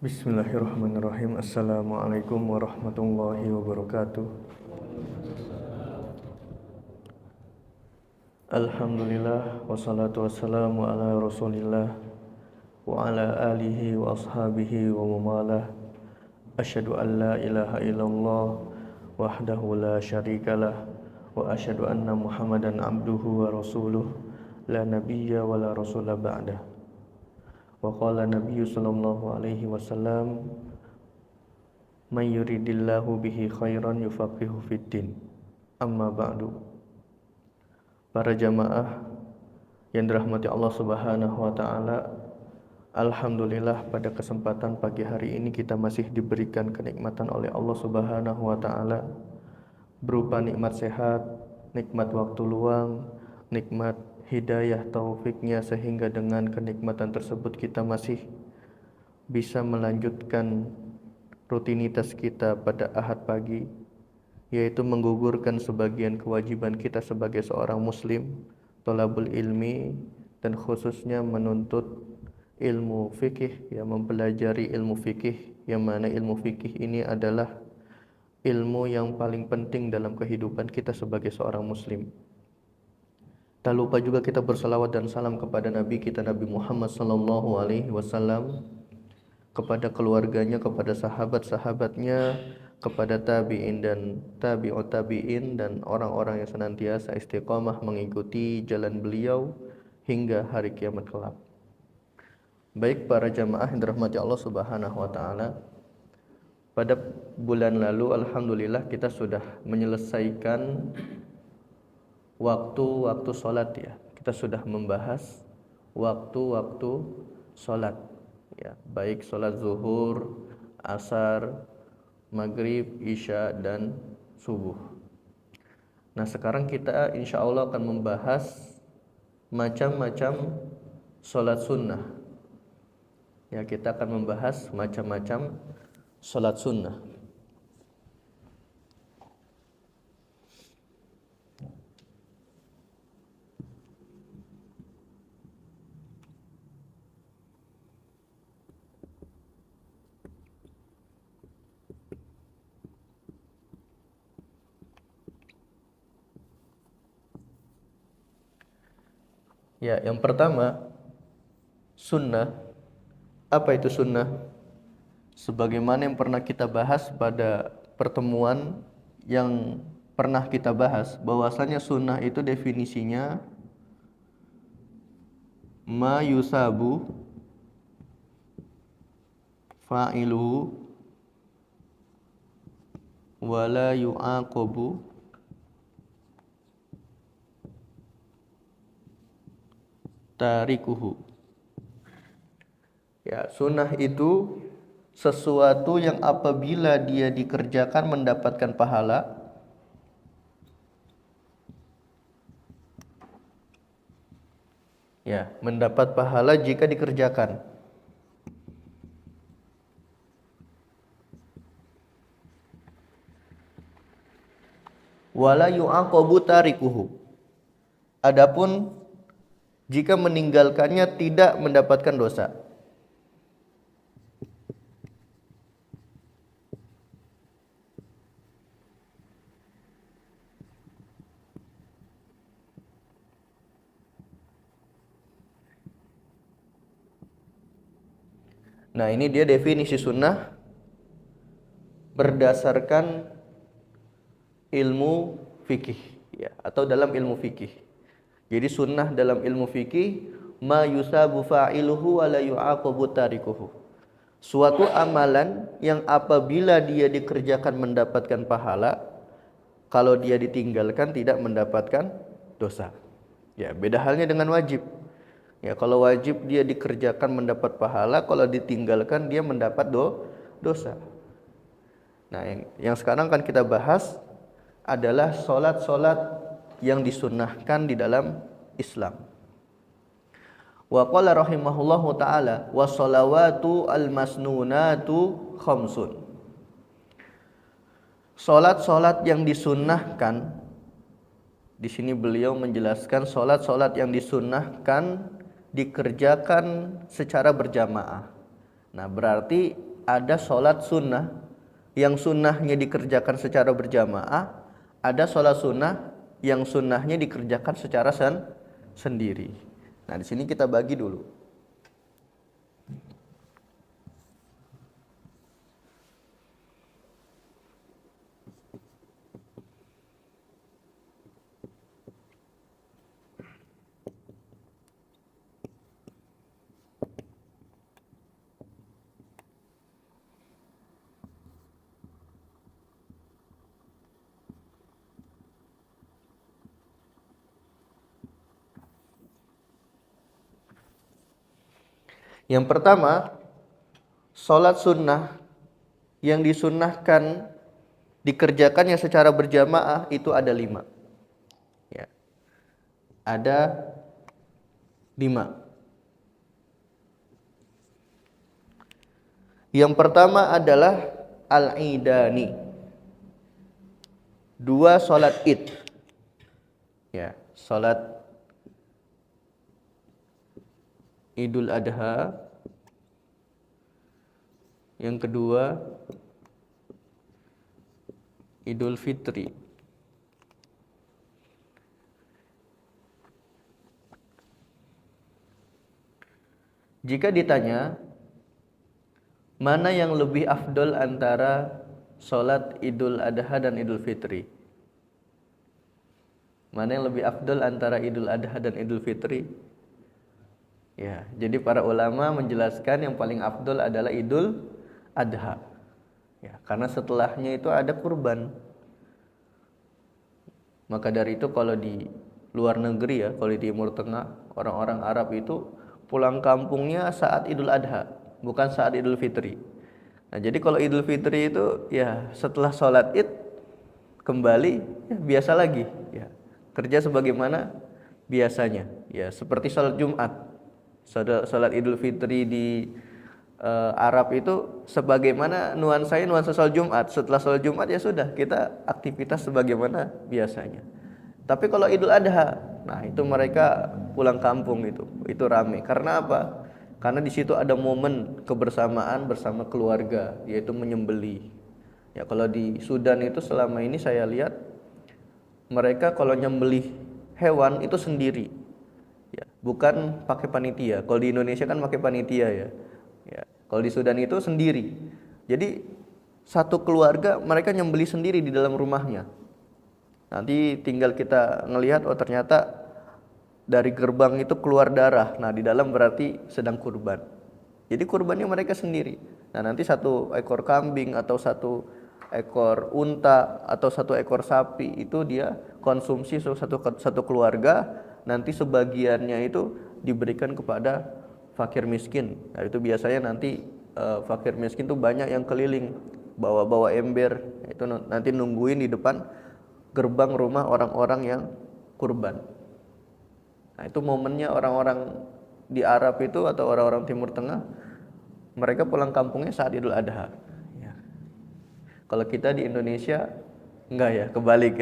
Bismillahirrahmanirrahim. Assalamualaikum warahmatullahi wabarakatuh. Alhamdulillah wassalatu wassalamu ala Rasulillah wa ala alihi wa ashabihi wa mamalah. Asyhadu an la ilaha illallah wahdahu la syarikalah wa asyhadu anna Muhammadan abduhu wa rasuluh la nabiyya wa la rasula ba'dah. Wa qala Nabi sallallahu alaihi wasallam, "May yuridillahu bihi khairan yufaqihu fiddin." Amma ba'du. Para jamaah yang dirahmati Allah Subhanahu wa taala, alhamdulillah pada kesempatan pagi hari ini kita masih diberikan kenikmatan oleh Allah Subhanahu wa taala berupa nikmat sehat, nikmat waktu luang, nikmat hidayah taufiknya, sehingga dengan kenikmatan tersebut kita masih bisa melanjutkan rutinitas kita pada Ahad pagi, yaitu menggugurkan sebagian kewajiban kita sebagai seorang muslim, thalabul ilmi, dan khususnya menuntut ilmu fikih, mempelajari ilmu fikih, yang mana ilmu fikih ini adalah ilmu yang paling penting dalam kehidupan kita sebagai seorang muslim. Tak lupa juga kita bersalawat dan salam kepada Nabi kita Nabi Muhammad sallallahu alaihi wasallam, kepada keluarganya, kepada sahabat-sahabatnya, kepada tabi'in dan tabi'ut tabi'in, dan orang-orang yang senantiasa istiqamah mengikuti jalan beliau hingga hari kiamat kelak. Baik para jamaah yang dirahmati Allah Subhanahu wa taala, pada bulan lalu alhamdulillah kita sudah menyelesaikan waktu-waktu sholat ya. Kita sudah membahas waktu-waktu sholat ya, baik sholat zuhur, asar, maghrib, isya, dan subuh. Nah sekarang kita insya Allah akan membahas macam-macam sholat sunnah ya. Kita akan membahas macam-macam sholat sunnah. Ya, yang pertama, sunnah. Apa itu sunnah? Sebagaimana yang pernah kita bahas pada pertemuan yang pernah kita bahas, bahwasanya sunnah itu definisinya ma yusabu fa'iluhu wala yu'aqabu tarikuhu. Ya, sunnah itu sesuatu yang apabila dia dikerjakan mendapatkan pahala, ya, mendapat pahala jika dikerjakan. Wala yu'aqabu tarikuhu. Adapun jika meninggalkannya tidak mendapatkan dosa. Nah ini dia definisi sunnah berdasarkan ilmu fikih ya, atau dalam ilmu fikih. Jadi sunnah dalam ilmu fikih ma yusabu fa'iluhu wa la yu'aqabu tarikuhu. Suatu amalan yang apabila dia dikerjakan mendapatkan pahala, kalau dia ditinggalkan tidak mendapatkan dosa. Ya, beda halnya dengan wajib. Ya, kalau wajib dia dikerjakan mendapat pahala, kalau ditinggalkan dia mendapat dosa. Nah, yang sekarang kan kita bahas adalah solat-solat yang disunnahkan di dalam Islam. Wa qala rahimahullahu ta'ala wa sholawatu al-masnunatu khamsun. Solat-solat yang disunnahkan, di sini beliau menjelaskan solat-solat yang disunnahkan dikerjakan secara berjamaah. Nah berarti ada sholat sunnah yang sunnahnya dikerjakan secara berjamaah, ada sholat sunnah yang sunnahnya dikerjakan secara sendiri. Nah, di sini kita bagi dulu. Yang pertama, sholat sunnah yang disunnahkan dikerjakannya secara berjamaah itu ada 5. Ya. Ada 5. Yang pertama adalah al-idani, 2 sholat id. Ya, sholat Idul Adha. Yang kedua Idul Fitri. Jika ditanya mana yang lebih afdol antara sholat Idul Adha dan Idul Fitri? Mana yang lebih afdol antara Idul Adha dan Idul Fitri? Ya, jadi para ulama menjelaskan yang paling afdol adalah Idul Adha. Ya, karena setelahnya itu ada kurban. Maka dari itu kalau di luar negeri ya, kalau di Timur Tengah, orang-orang Arab itu pulang kampungnya saat Idul Adha, bukan saat Idul Fitri. Nah, jadi kalau Idul Fitri itu ya setelah sholat Id kembali ya biasa lagi, ya kerja sebagaimana biasanya. Ya seperti sholat Jumat. Sholat Idul Fitri di Arab itu sebagaimana nuansa sholat Jumat. Setelah sholat Jumat ya sudah, kita aktivitas sebagaimana biasanya. Tapi kalau Idul Adha, nah itu mereka pulang kampung itu rame. Karena apa? Karena di situ ada momen kebersamaan bersama keluarga, yaitu menyembelih. Ya kalau di Sudan itu selama ini saya lihat mereka kalau nyembelih hewan itu sendiri. Ya, bukan pakai panitia. Kalau di Indonesia kan pakai panitia ya. Ya, kalau di Sudan itu sendiri. Jadi satu keluarga mereka nyembelih sendiri di dalam rumahnya. Nanti tinggal kita ngelihat oh ternyata dari gerbang itu keluar darah. Nah, di dalam berarti sedang kurban. Jadi kurbannya mereka sendiri. Nah, nanti 1 ekor kambing atau 1 ekor unta atau 1 ekor sapi itu dia konsumsi satu keluarga. Nanti sebagiannya itu diberikan kepada fakir miskin. Nah, itu biasanya nanti fakir miskin tuh banyak yang keliling bawa-bawa ember. Itu nanti nungguin di depan gerbang rumah orang-orang yang kurban. Nah, itu momennya orang-orang di Arab itu atau orang-orang Timur Tengah, mereka pulang kampungnya saat Idul Adha. Ya. Kalau kita di Indonesia enggak ya, kebalik.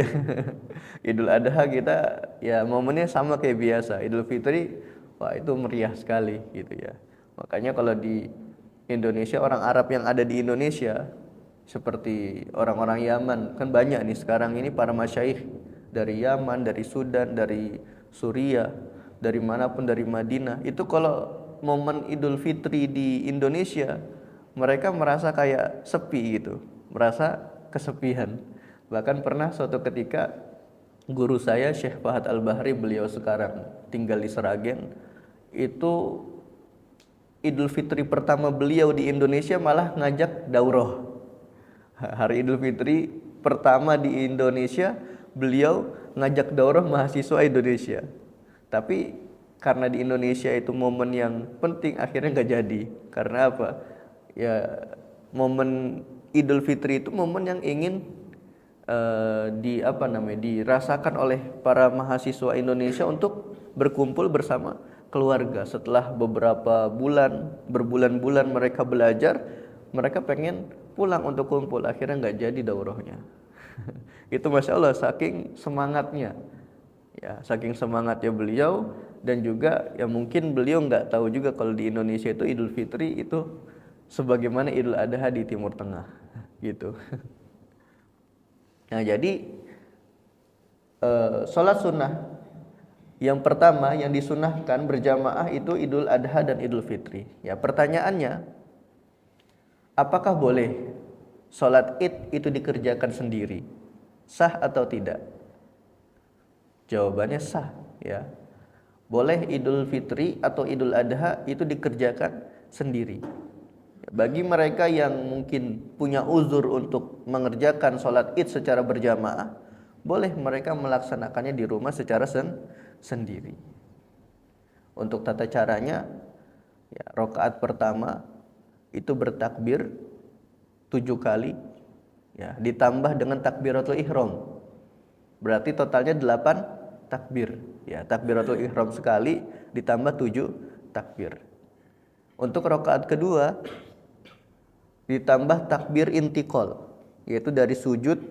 Idul Adha kita ya momennya sama kayak biasa. Idul Fitri wah itu meriah sekali gitu ya. Makanya kalau di Indonesia, orang Arab yang ada di Indonesia seperti orang-orang Yaman, kan banyak nih sekarang ini para masyayikh dari Yaman, dari Sudan, dari Suriah, dari manapun, dari Madinah. Itu kalau momen Idul Fitri di Indonesia, mereka merasa kayak sepi gitu, merasa kesepian. Bahkan pernah suatu ketika guru saya Syekh Fahad Al-Bahri, beliau sekarang tinggal di Seragen, itu Idul Fitri pertama beliau di Indonesia malah ngajak daurah. Hari Idul Fitri pertama di Indonesia beliau ngajak daurah mahasiswa Indonesia. Tapi karena di Indonesia itu momen yang penting, akhirnya nggak jadi. Karena apa? Ya momen Idul Fitri itu momen yang ingin dirasakan oleh para mahasiswa Indonesia untuk berkumpul bersama keluarga. Setelah berbulan-bulan mereka belajar, mereka pengen pulang untuk kumpul, akhirnya nggak jadi daurahnya. Itu Masya Allah saking semangatnya ya, saking semangatnya beliau. Dan juga ya mungkin beliau nggak tahu juga kalau di Indonesia itu Idul Fitri itu sebagaimana Idul Adha di Timur Tengah gitu. Nah, jadi sholat sunnah yang pertama yang disunahkan berjamaah itu Idul Adha dan Idul Fitri. Ya, pertanyaannya, apakah boleh sholat Id itu dikerjakan sendiri? Sah atau tidak? Jawabannya sah, ya. Boleh Idul Fitri atau Idul Adha itu dikerjakan sendiri. Bagi mereka yang mungkin punya uzur untuk mengerjakan sholat Id secara berjamaah, boleh mereka melaksanakannya di rumah secara sendiri. Untuk tata caranya, ya, rakaat pertama itu bertakbir 7 kali, ya, ditambah dengan takbiratul ihram. Berarti totalnya 8 takbir. Ya, takbiratul ihram sekali ditambah 7 takbir. Untuk rakaat kedua ditambah takbir intiqal, yaitu dari sujud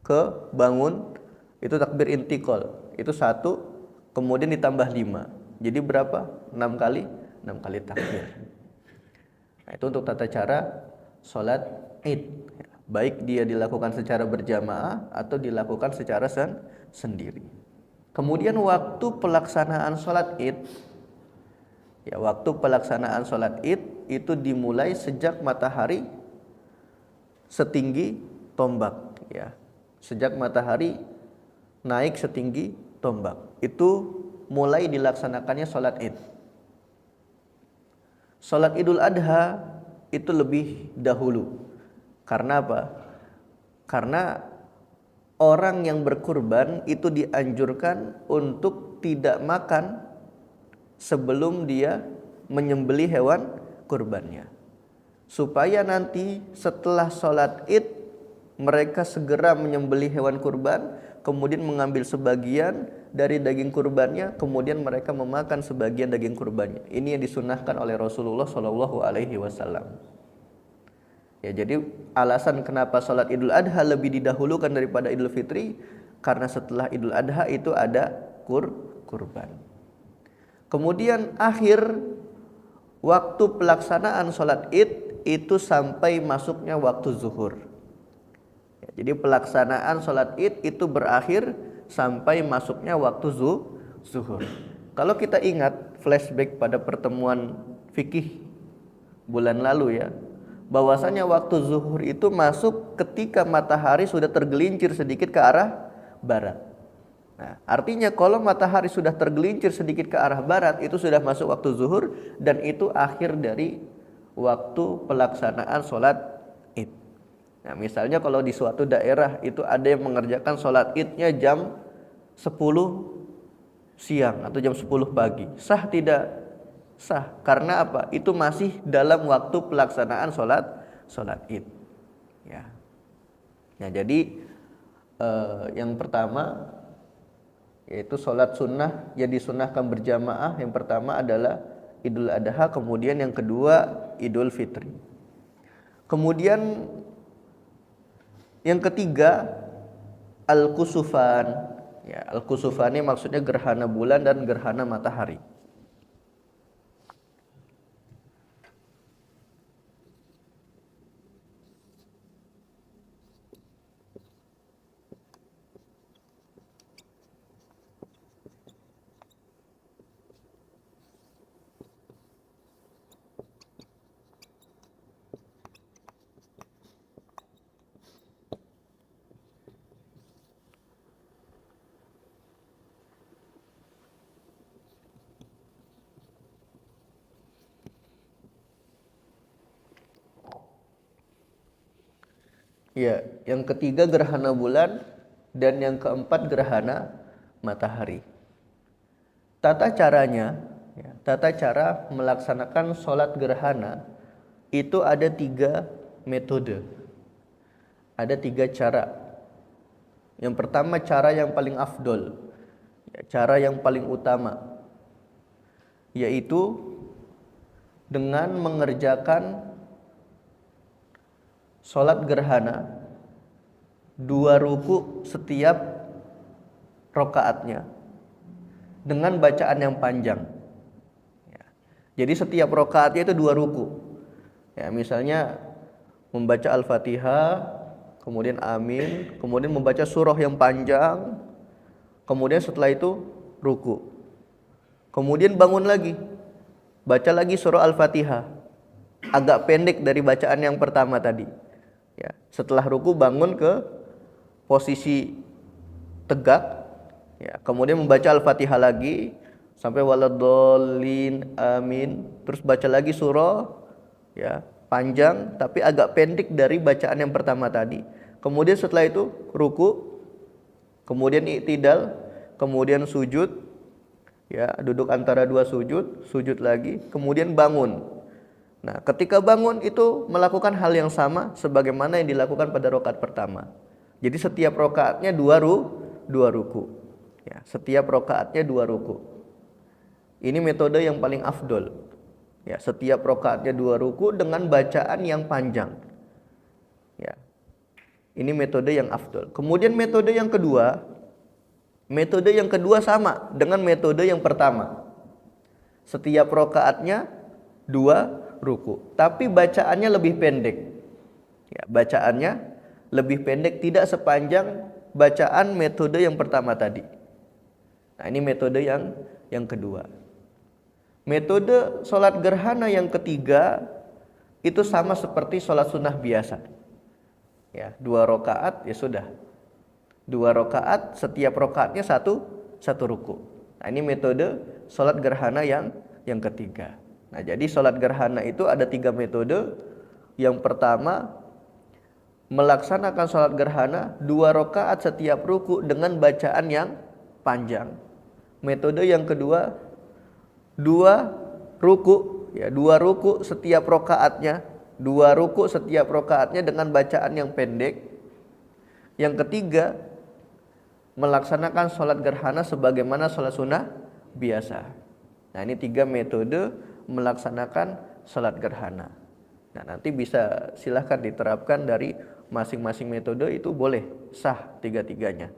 ke bangun, itu takbir intiqal. Itu 1, kemudian ditambah 5. Jadi berapa? 6 kali? 6 kali takbir. Nah, itu untuk tata cara sholat Id. Baik dia dilakukan secara berjamaah atau dilakukan secara sendiri. Kemudian waktu pelaksanaan sholat Id, ya, waktu pelaksanaan sholat Id itu dimulai sejak matahari setinggi tombak, ya. Sejak matahari naik setinggi tombak, itu mulai dilaksanakannya sholat Id. Sholat Idul Adha itu lebih dahulu. Karena apa? Karena orang yang berkurban itu dianjurkan untuk tidak makan sebelum dia menyembelih hewan kurbannya, supaya nanti setelah sholat Id mereka segera menyembelih hewan kurban, kemudian mengambil sebagian dari daging kurbannya, kemudian mereka memakan sebagian daging kurbannya. Ini yang disunahkan oleh Rasulullah SAW. Ya, jadi alasan kenapa sholat Idul Adha lebih didahulukan daripada Idul Fitri, karena setelah Idul Adha itu ada kurban. Kemudian akhir waktu pelaksanaan sholat Id itu sampai masuknya waktu zuhur. Ya, jadi pelaksanaan sholat Id itu berakhir sampai masuknya waktu zuhur. Kalau kita ingat flashback pada pertemuan fikih bulan lalu, ya, bahwasanya waktu zuhur itu masuk ketika matahari sudah tergelincir sedikit ke arah barat. Nah, artinya kalau matahari sudah tergelincir sedikit ke arah barat, itu sudah masuk waktu zuhur, dan itu akhir dari waktu pelaksanaan sholat Id. Nah, misalnya kalau di suatu daerah itu ada yang mengerjakan sholat Idnya jam 10 siang atau jam 10 pagi, sah tidak? Sah. Karena apa? Itu masih dalam waktu pelaksanaan sholat Id. Ya. Nah, jadi yang pertama yaitu sholat sunnah yang disunahkan berjamaah. Yang pertama adalah Idul Adha, kemudian yang kedua Idul Fitri. Kemudian yang ketiga Al-Kusufan. Ya, Al-Kusufan ini maksudnya gerhana bulan dan gerhana matahari. Ya, yang ketiga gerhana bulan dan yang keempat gerhana matahari. Tata caranya, ya, tata cara melaksanakan sholat gerhana itu ada 3 metode. Ada 3 cara. Yang pertama cara yang paling afdol, ya, cara yang paling utama, yaitu dengan mengerjakan sholat gerhana 2 ruku setiap rokaatnya dengan bacaan yang panjang. Ya. Jadi setiap rokaatnya itu 2 ruku. Ya, misalnya membaca Al-Fatihah, kemudian amin, kemudian membaca surah yang panjang, kemudian setelah itu ruku. Kemudian bangun lagi, baca lagi surah Al-Fatihah, agak pendek dari bacaan yang pertama tadi. Ya, setelah ruku bangun ke posisi tegak, ya, kemudian membaca Al-Fatihah lagi sampai waladhdallin amin, terus baca lagi surah, ya, panjang tapi agak pendek dari bacaan yang pertama tadi. Kemudian setelah itu ruku, kemudian i'tidal, kemudian sujud, ya, duduk antara dua sujud, sujud lagi, kemudian bangun. Nah, ketika bangun itu melakukan hal yang sama sebagaimana yang dilakukan pada rakaat pertama. Jadi setiap rakaatnya dua ruku. Ya, setiap rakaatnya dua ruku. Ini metode yang paling afdol. Ya, setiap rakaatnya dua ruku dengan bacaan yang panjang. Ya. Ini metode yang afdol. Kemudian metode yang kedua sama dengan metode yang pertama. Setiap rakaatnya dua ruku, tapi bacaannya lebih pendek. Ya, bacaannya lebih pendek, tidak sepanjang bacaan metode yang pertama tadi. Nah, ini metode yang kedua. Metode sholat gerhana yang ketiga itu sama seperti sholat sunnah biasa. Ya, 2 rakaat ya sudah. 2 rakaat, setiap rakaatnya satu ruku. Nah, ini metode sholat gerhana yang ketiga. Nah, jadi sholat gerhana itu ada 3 metode. Yang pertama, melaksanakan sholat gerhana 2 rakaat setiap ruku dengan bacaan yang panjang. Metode yang kedua, 2 ruku, ya, 2 ruku setiap rakaatnya, 2 ruku setiap rakaatnya dengan bacaan yang pendek. Yang ketiga, melaksanakan sholat gerhana sebagaimana sholat sunnah biasa. Nah, ini 3 metode melaksanakan sholat gerhana. Nah, nanti bisa silahkan diterapkan dari masing-masing metode, itu boleh sah 3-tiganya.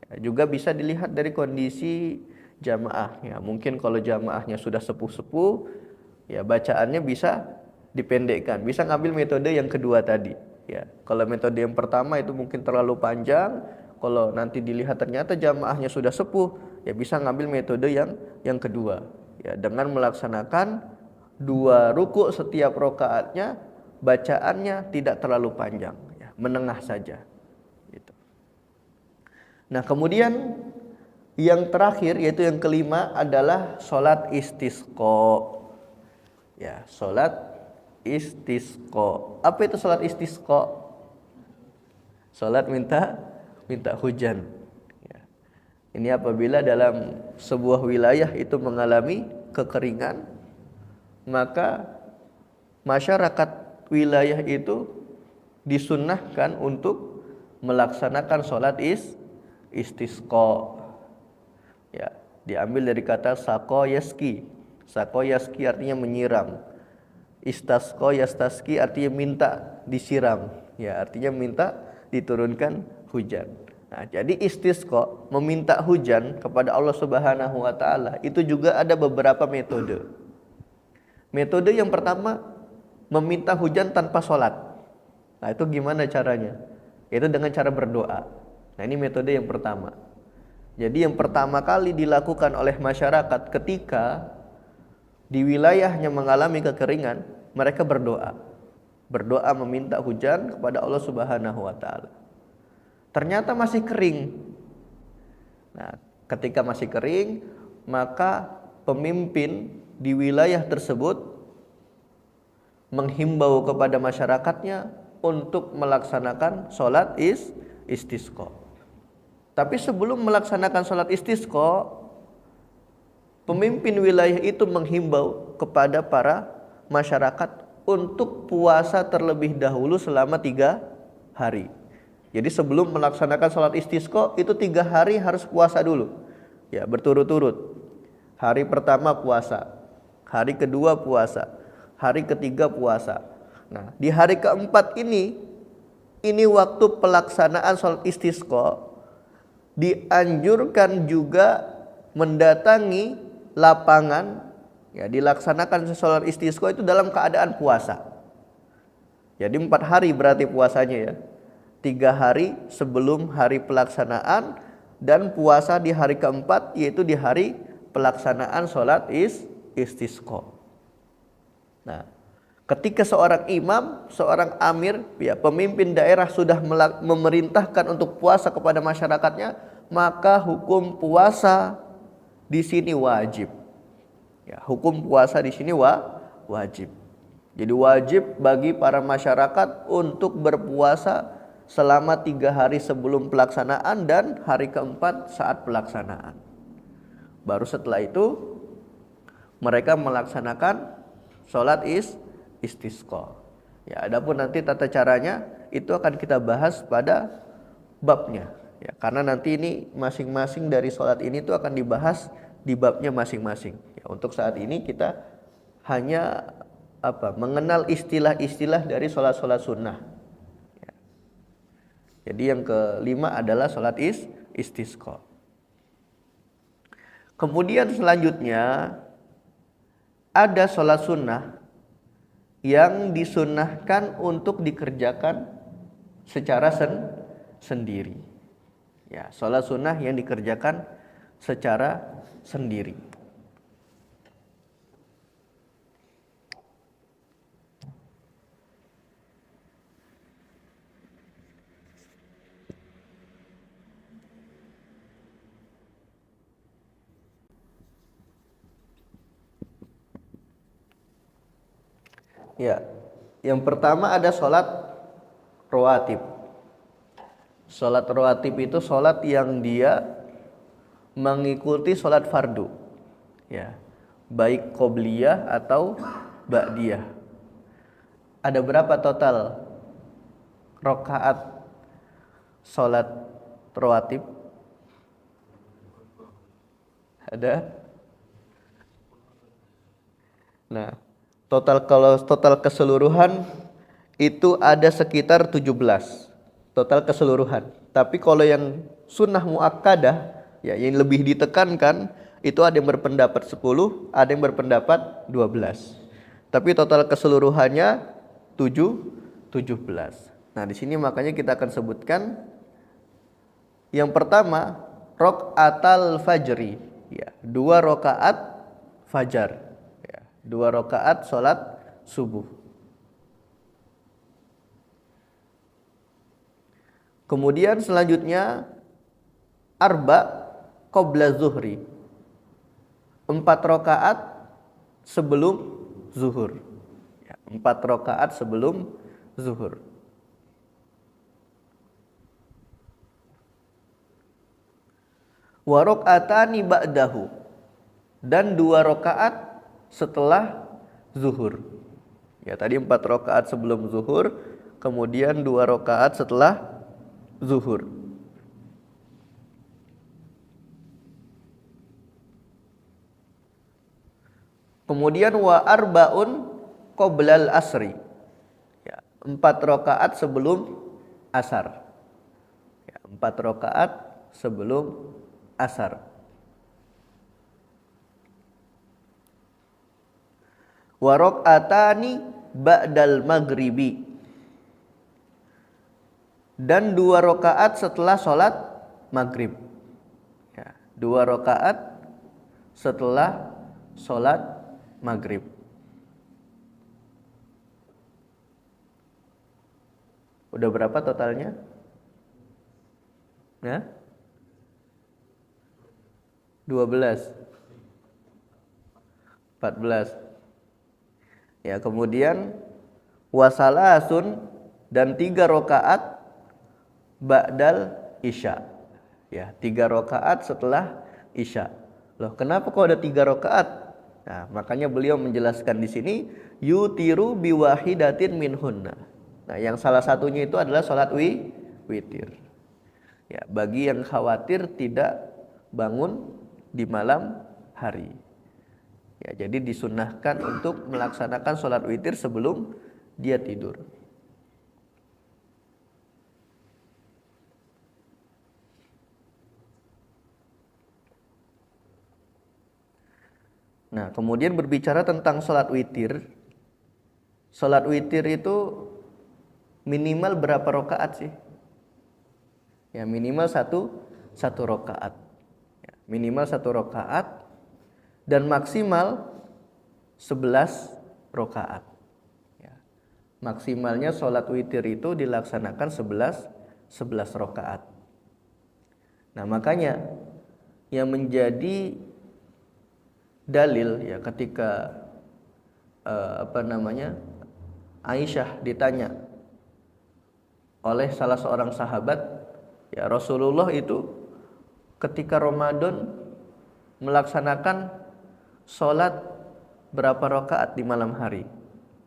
Ya, juga bisa dilihat dari kondisi jamaah. Ya, mungkin kalau jamaahnya sudah sepuh-sepuh, ya bacaannya bisa dipendekkan. Bisa ngambil metode yang kedua tadi. Ya, kalau metode yang pertama itu mungkin terlalu panjang. Kalau nanti dilihat ternyata jamaahnya sudah sepuh, ya bisa ngambil metode yang kedua. Ya, dengan melaksanakan 2 ruku setiap rakaatnya, bacaannya tidak terlalu panjang, ya, menengah saja. Gitu. Nah, kemudian yang terakhir yaitu yang kelima adalah sholat istisqa. Ya, sholat istisqa. Apa itu sholat istisqa? Sholat minta hujan. Ya. Ini apabila dalam sebuah wilayah itu mengalami kekeringan, maka masyarakat wilayah itu disunnahkan untuk melaksanakan sholat istisqa. Ya, diambil dari kata saqo yaski. Saqo yaski artinya menyiram. Istasqa yastaski artinya minta disiram. Ya, artinya minta diturunkan hujan. Nah, jadi istisqa, meminta hujan kepada Allah Subhanahu wa taala, itu juga ada beberapa metode. Metode yang pertama, meminta hujan tanpa sholat. Nah, itu gimana caranya? Itu dengan cara berdoa. Nah, ini metode yang pertama. Jadi yang pertama kali dilakukan oleh masyarakat ketika di wilayahnya mengalami kekeringan, mereka berdoa. Berdoa meminta hujan kepada Allah Subhanahu wa taala. Ternyata masih kering. Nah, ketika masih kering, maka pemimpin di wilayah tersebut menghimbau kepada masyarakatnya untuk melaksanakan sholat istisqa. Tapi sebelum melaksanakan sholat istisqa, pemimpin wilayah itu menghimbau kepada para masyarakat untuk puasa terlebih dahulu selama 3 hari. Jadi sebelum melaksanakan sholat istisqa itu 3 hari harus puasa dulu. Ya, berturut-turut. Hari pertama puasa, hari kedua puasa, hari ketiga puasa. Nah, di hari keempat ini waktu pelaksanaan sholat istisqa, dianjurkan juga mendatangi lapangan, ya, dilaksanakan sholat istisqa itu dalam keadaan puasa. Jadi 4 hari berarti puasanya ya. 3 hari sebelum hari pelaksanaan dan puasa di hari keempat yaitu di hari pelaksanaan sholat istisqa. Nah, ketika seorang imam, seorang amir, ya pemimpin daerah sudah memerintahkan untuk puasa kepada masyarakatnya, maka hukum puasa di sini wajib. Ya, hukum puasa di sini wajib. Jadi wajib bagi para masyarakat untuk berpuasa selama 3 hari sebelum pelaksanaan dan hari keempat saat pelaksanaan. Baru setelah itu mereka melaksanakan sholat istisqa. Ya, adapun nanti tata caranya itu akan kita bahas pada babnya. Ya, karena nanti ini masing-masing dari sholat ini itu akan dibahas di babnya masing-masing. Ya, untuk saat ini kita hanya mengenal istilah-istilah dari sholat-sholat sunnah. Jadi yang kelima adalah sholat istisqa. Kemudian selanjutnya ada sholat sunnah yang disunnahkan untuk dikerjakan secara sendiri. Ya, sholat sunnah yang dikerjakan secara sendiri. Ya, yang pertama ada sholat rawatib. Sholat rawatib itu sholat yang dia mengikuti sholat fardu. Ya, baik qobliyah atau ba'diyah. Ada berapa total rakaat sholat rawatib? Ada? Nah, kalau total keseluruhan itu ada sekitar 17 total keseluruhan. Tapi kalau yang sunnah muakkadah ya yang lebih ditekankan itu ada yang berpendapat 10, ada yang berpendapat 12. Tapi total keseluruhannya 17. Nah, di sini makanya kita akan sebutkan yang pertama raqatal fajri ya, 2 rakaat fajar. 2 rakaat sholat subuh. Kemudian selanjutnya arba qabla zuhri, 4 rakaat sebelum zuhur. 4 rakaat sebelum zuhur. Wa rakaatani ba'dahu, dan 2 rakaat setelah zuhur. Ya, tadi 4 rakaat sebelum zuhur, kemudian 2 rakaat setelah zuhur. Kemudian wa arbaun qoblal asri. Ya, 4 rakaat sebelum asar. Ya, 4 rakaat sebelum asar. Wa raqatani ba'dal maghribi, dan 2 rakaat setelah sholat maghrib. Ya, 2 rakaat setelah sholat maghrib. Udah berapa totalnya? Ya? 12, 14. Ya, kemudian wasalasun, dan 3 rakaat ba'dal isya. Ya, 3 rakaat setelah isya. Loh, kenapa kok ada 3 rakaat? Nah, makanya beliau menjelaskan di sini yutiru biwahidatin minhunna. Nah, yang salah satunya itu adalah sholat witir. Ya, bagi yang khawatir tidak bangun di malam hari. Ya, jadi disunnahkan untuk melaksanakan sholat witir sebelum dia tidur. Nah, kemudian berbicara tentang sholat witir. Sholat witir itu minimal berapa rakaat sih? Ya, minimal satu rakaat. Ya, minimal satu rakaat dan maksimal 11 rakaat. Ya. Maksimalnya sholat witir itu dilaksanakan 11 rakaat. Nah, makanya yang menjadi dalil ya ketika Aisyah ditanya oleh salah seorang sahabat, ya Rasulullah itu ketika Ramadan melaksanakan sholat berapa rakaat di malam hari?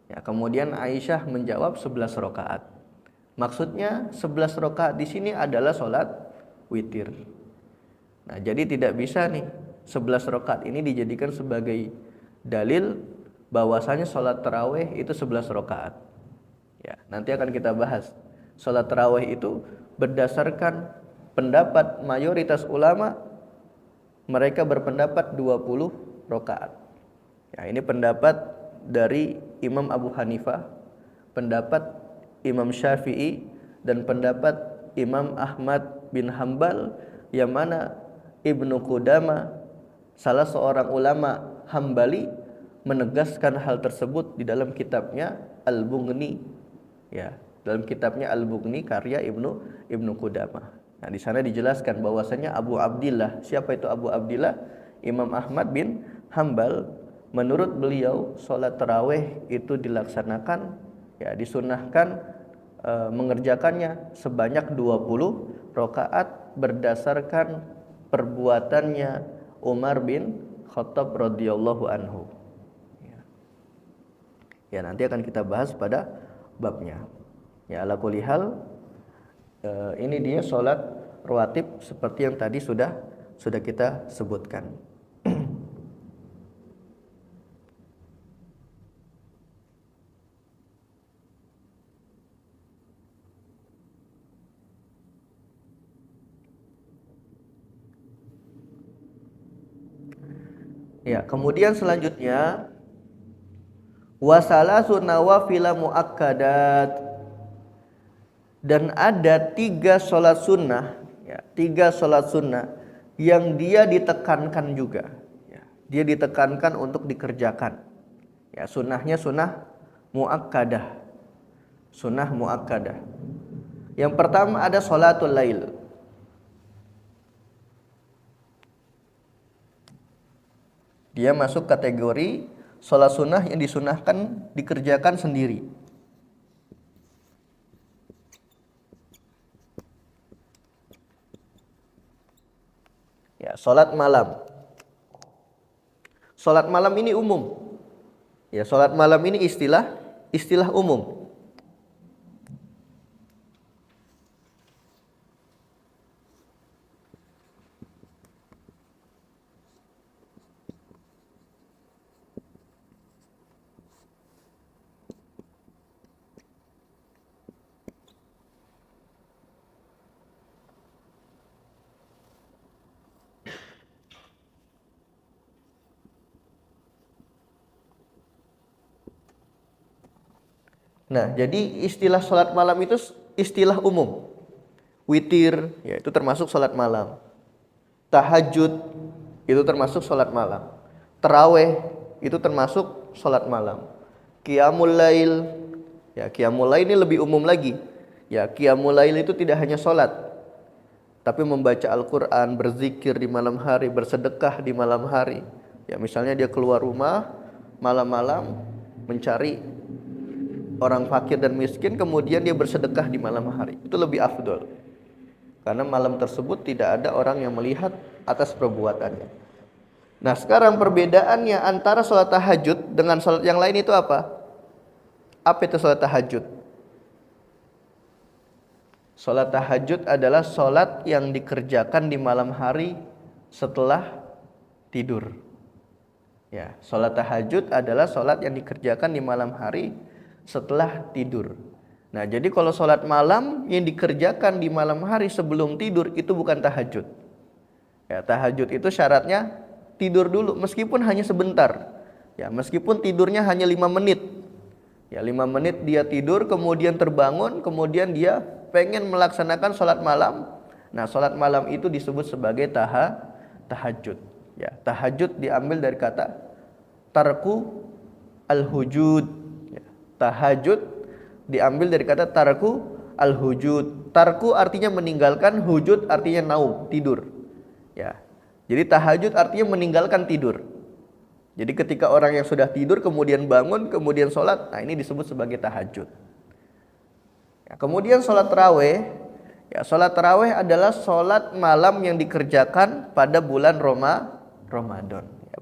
Ya, kemudian Aisyah menjawab 11 rakaat. Maksudnya 11 rakaat di sini adalah sholat witir. Nah, jadi tidak bisa nih 11 rakaat ini dijadikan sebagai dalil bahwasanya sholat tarawih itu 11 rakaat. Ya, nanti akan kita bahas. Sholat tarawih itu berdasarkan pendapat mayoritas ulama, mereka berpendapat 20 rakaat. Ya, ini pendapat dari Imam Abu Hanifah, pendapat Imam Syafi'i, dan pendapat Imam Ahmad bin Hambal, yang mana Ibnu Qudamah, salah seorang ulama Hambali, menegaskan hal tersebut di dalam kitabnya Al-Mughni. Ya, dalam kitabnya Al-Mughni karya Ibnu Qudamah. Nah, di sana dijelaskan bahwasanya Abu Abdillah, siapa itu Abu Abdillah? Imam Ahmad bin Hambal. Menurut beliau sholat tarawih itu dilaksanakan, ya disunahkan mengerjakannya sebanyak 20 rakaat berdasarkan perbuatannya Umar bin Khattab radhiyallahu anhu. Ya, nanti akan kita bahas pada babnya. Ya, ala kulli hal, ini dia sholat rawatib seperti yang tadi sudah kita sebutkan. Ya, kemudian selanjutnya wasalasu nawafila muakkadat, dan ada 3 sholat sunnah, ya, 3 sholat sunnah yang dia ditekankan juga, ya, dia ditekankan untuk dikerjakan. Ya, sunnahnya sunnah muakkadah, sunnah muakkadah. Yang pertama ada sholatul lail. Dia masuk kategori sholat sunnah yang disunahkan dikerjakan sendiri. Ya, sholat malam. Sholat malam ini umum. Ya, sholat malam ini istilah umum. Nah, jadi istilah sholat malam itu istilah umum. Witir, ya itu termasuk sholat malam. Tahajud, itu termasuk sholat malam. Taraweh, itu termasuk sholat malam. Qiyamul lail, ya qiyamul lail ini lebih umum lagi. Ya, qiyamul lail itu tidak hanya sholat, tapi membaca Al-Quran, berzikir di malam hari, bersedekah di malam hari. Ya, misalnya dia keluar rumah malam-malam mencari orang fakir dan miskin, kemudian dia bersedekah di malam hari. Itu lebih afdol, karena malam tersebut tidak ada orang yang melihat atas perbuatannya. Nah, sekarang perbedaannya antara sholat tahajud dengan sholat yang lain itu apa? Apa itu sholat tahajud? Sholat tahajud adalah sholat yang dikerjakan di malam hari setelah tidur. Ya, sholat tahajud adalah sholat yang dikerjakan di malam hari setelah tidur. Nah, jadi kalau sholat malam yang dikerjakan di malam hari sebelum tidur itu bukan tahajud. Ya, tahajud itu syaratnya tidur dulu, meskipun hanya sebentar. Ya, meskipun tidurnya hanya 5 menit. Ya, 5 menit dia tidur, kemudian terbangun, kemudian dia pengen melaksanakan sholat malam. Nah, sholat malam itu disebut sebagai tahajud. Ya, tahajud diambil dari kata tarku al-hujud. Ya, tahajud diambil dari kata tarku al-hujud. Tarku artinya meninggalkan, hujud artinya naum, tidur. Ya, jadi tahajud artinya meninggalkan tidur. Jadi ketika orang yang sudah tidur kemudian bangun, kemudian sholat, nah ini disebut sebagai tahajud. Ya, kemudian sholat taraweh, ya sholat taraweh adalah sholat malam yang dikerjakan pada bulan Ramadan. Ya,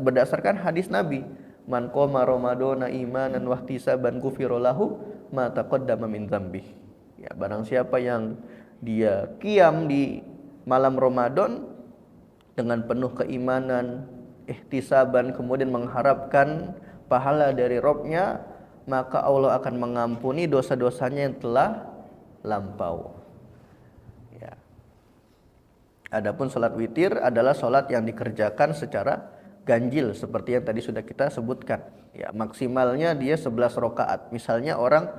berdasarkan hadis Nabi, man qoma ramadhana imanan wahtisaban ghufira lahu ma taqaddama min dzambih. Ya, barang siapa yang dia qiyam di malam Ramadan dengan penuh keimanan, ihtisaban, kemudian mengharapkan pahala dari Robnya, maka Allah akan mengampuni dosa-dosanya yang telah lampau. Ya. Adapun sholat witir adalah sholat yang dikerjakan secara ganjil seperti yang tadi sudah kita sebutkan. Ya, maksimalnya dia 11 rakaat. Misalnya orang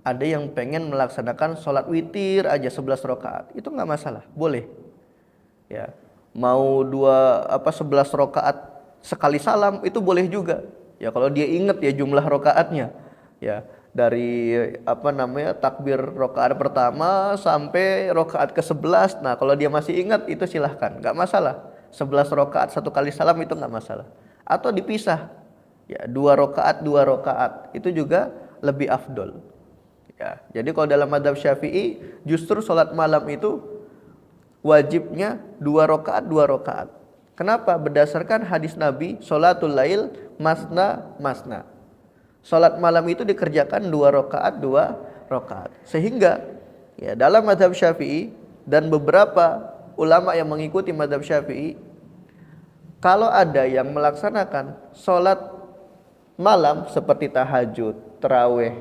ada yang pengen melaksanakan sholat witir aja 11 rakaat, itu nggak masalah, boleh. Ya, mau 11 rakaat sekali salam itu boleh juga. Ya, kalau dia ingat ya jumlah rakaatnya. Ya, dari takbir rakaat pertama sampai rakaat ke-11. Nah, kalau dia masih ingat itu silahkan, nggak masalah. 11 rakaat satu kali salam itu nggak masalah. Atau dipisah. Ya, 2 rakaat itu juga lebih afdol. Ya, jadi kalau dalam mazhab Syafi'i justru sholat malam itu wajibnya 2 rakaat. Kenapa? Berdasarkan hadis Nabi, sholatul lail masna. Sholat malam itu dikerjakan 2 rakaat. Sehingga ya dalam mazhab Syafi'i dan beberapa ulama yang mengikuti mazhab Syafi'i, kalau ada yang melaksanakan sholat malam seperti tahajud, taraweh,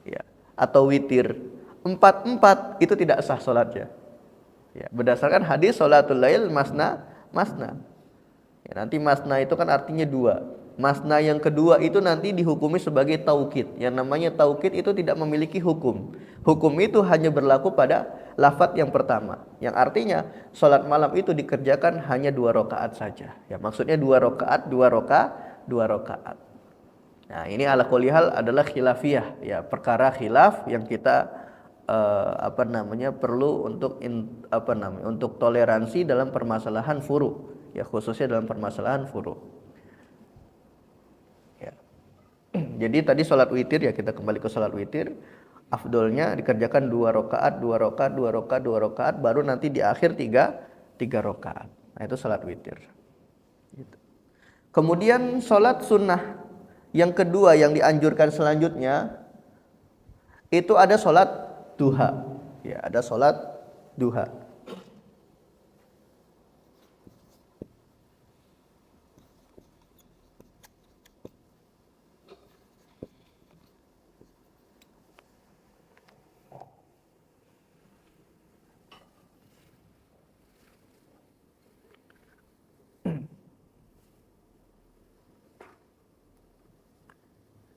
ya, atau witir 4 itu tidak sah sholatnya. Ya, berdasarkan hadis sholatul lail masna. Ya, nanti masna itu kan artinya 2. Masna yang kedua itu nanti dihukumi sebagai taukid. Yang namanya taukid itu tidak memiliki hukum. Hukum itu hanya berlaku pada lafadz yang pertama. Yang artinya sholat malam itu dikerjakan hanya 2 rakaat saja. Ya, maksudnya 2 rakaat. Nah, ini ala kulli hal adalah khilafiyah. Ya, perkara khilaf yang kita perlu untuk toleransi dalam permasalahan furu, ya, khususnya dalam permasalahan furu. Ya. Jadi tadi sholat witir, ya kita kembali ke sholat witir, afdolnya dikerjakan 2 rakaat, baru nanti di akhir 3 rakaat. Nah, itu sholat witir. Gitu. Kemudian sholat sunnah yang kedua yang dianjurkan selanjutnya itu ada sholat duha. Ya, ada sholat duha.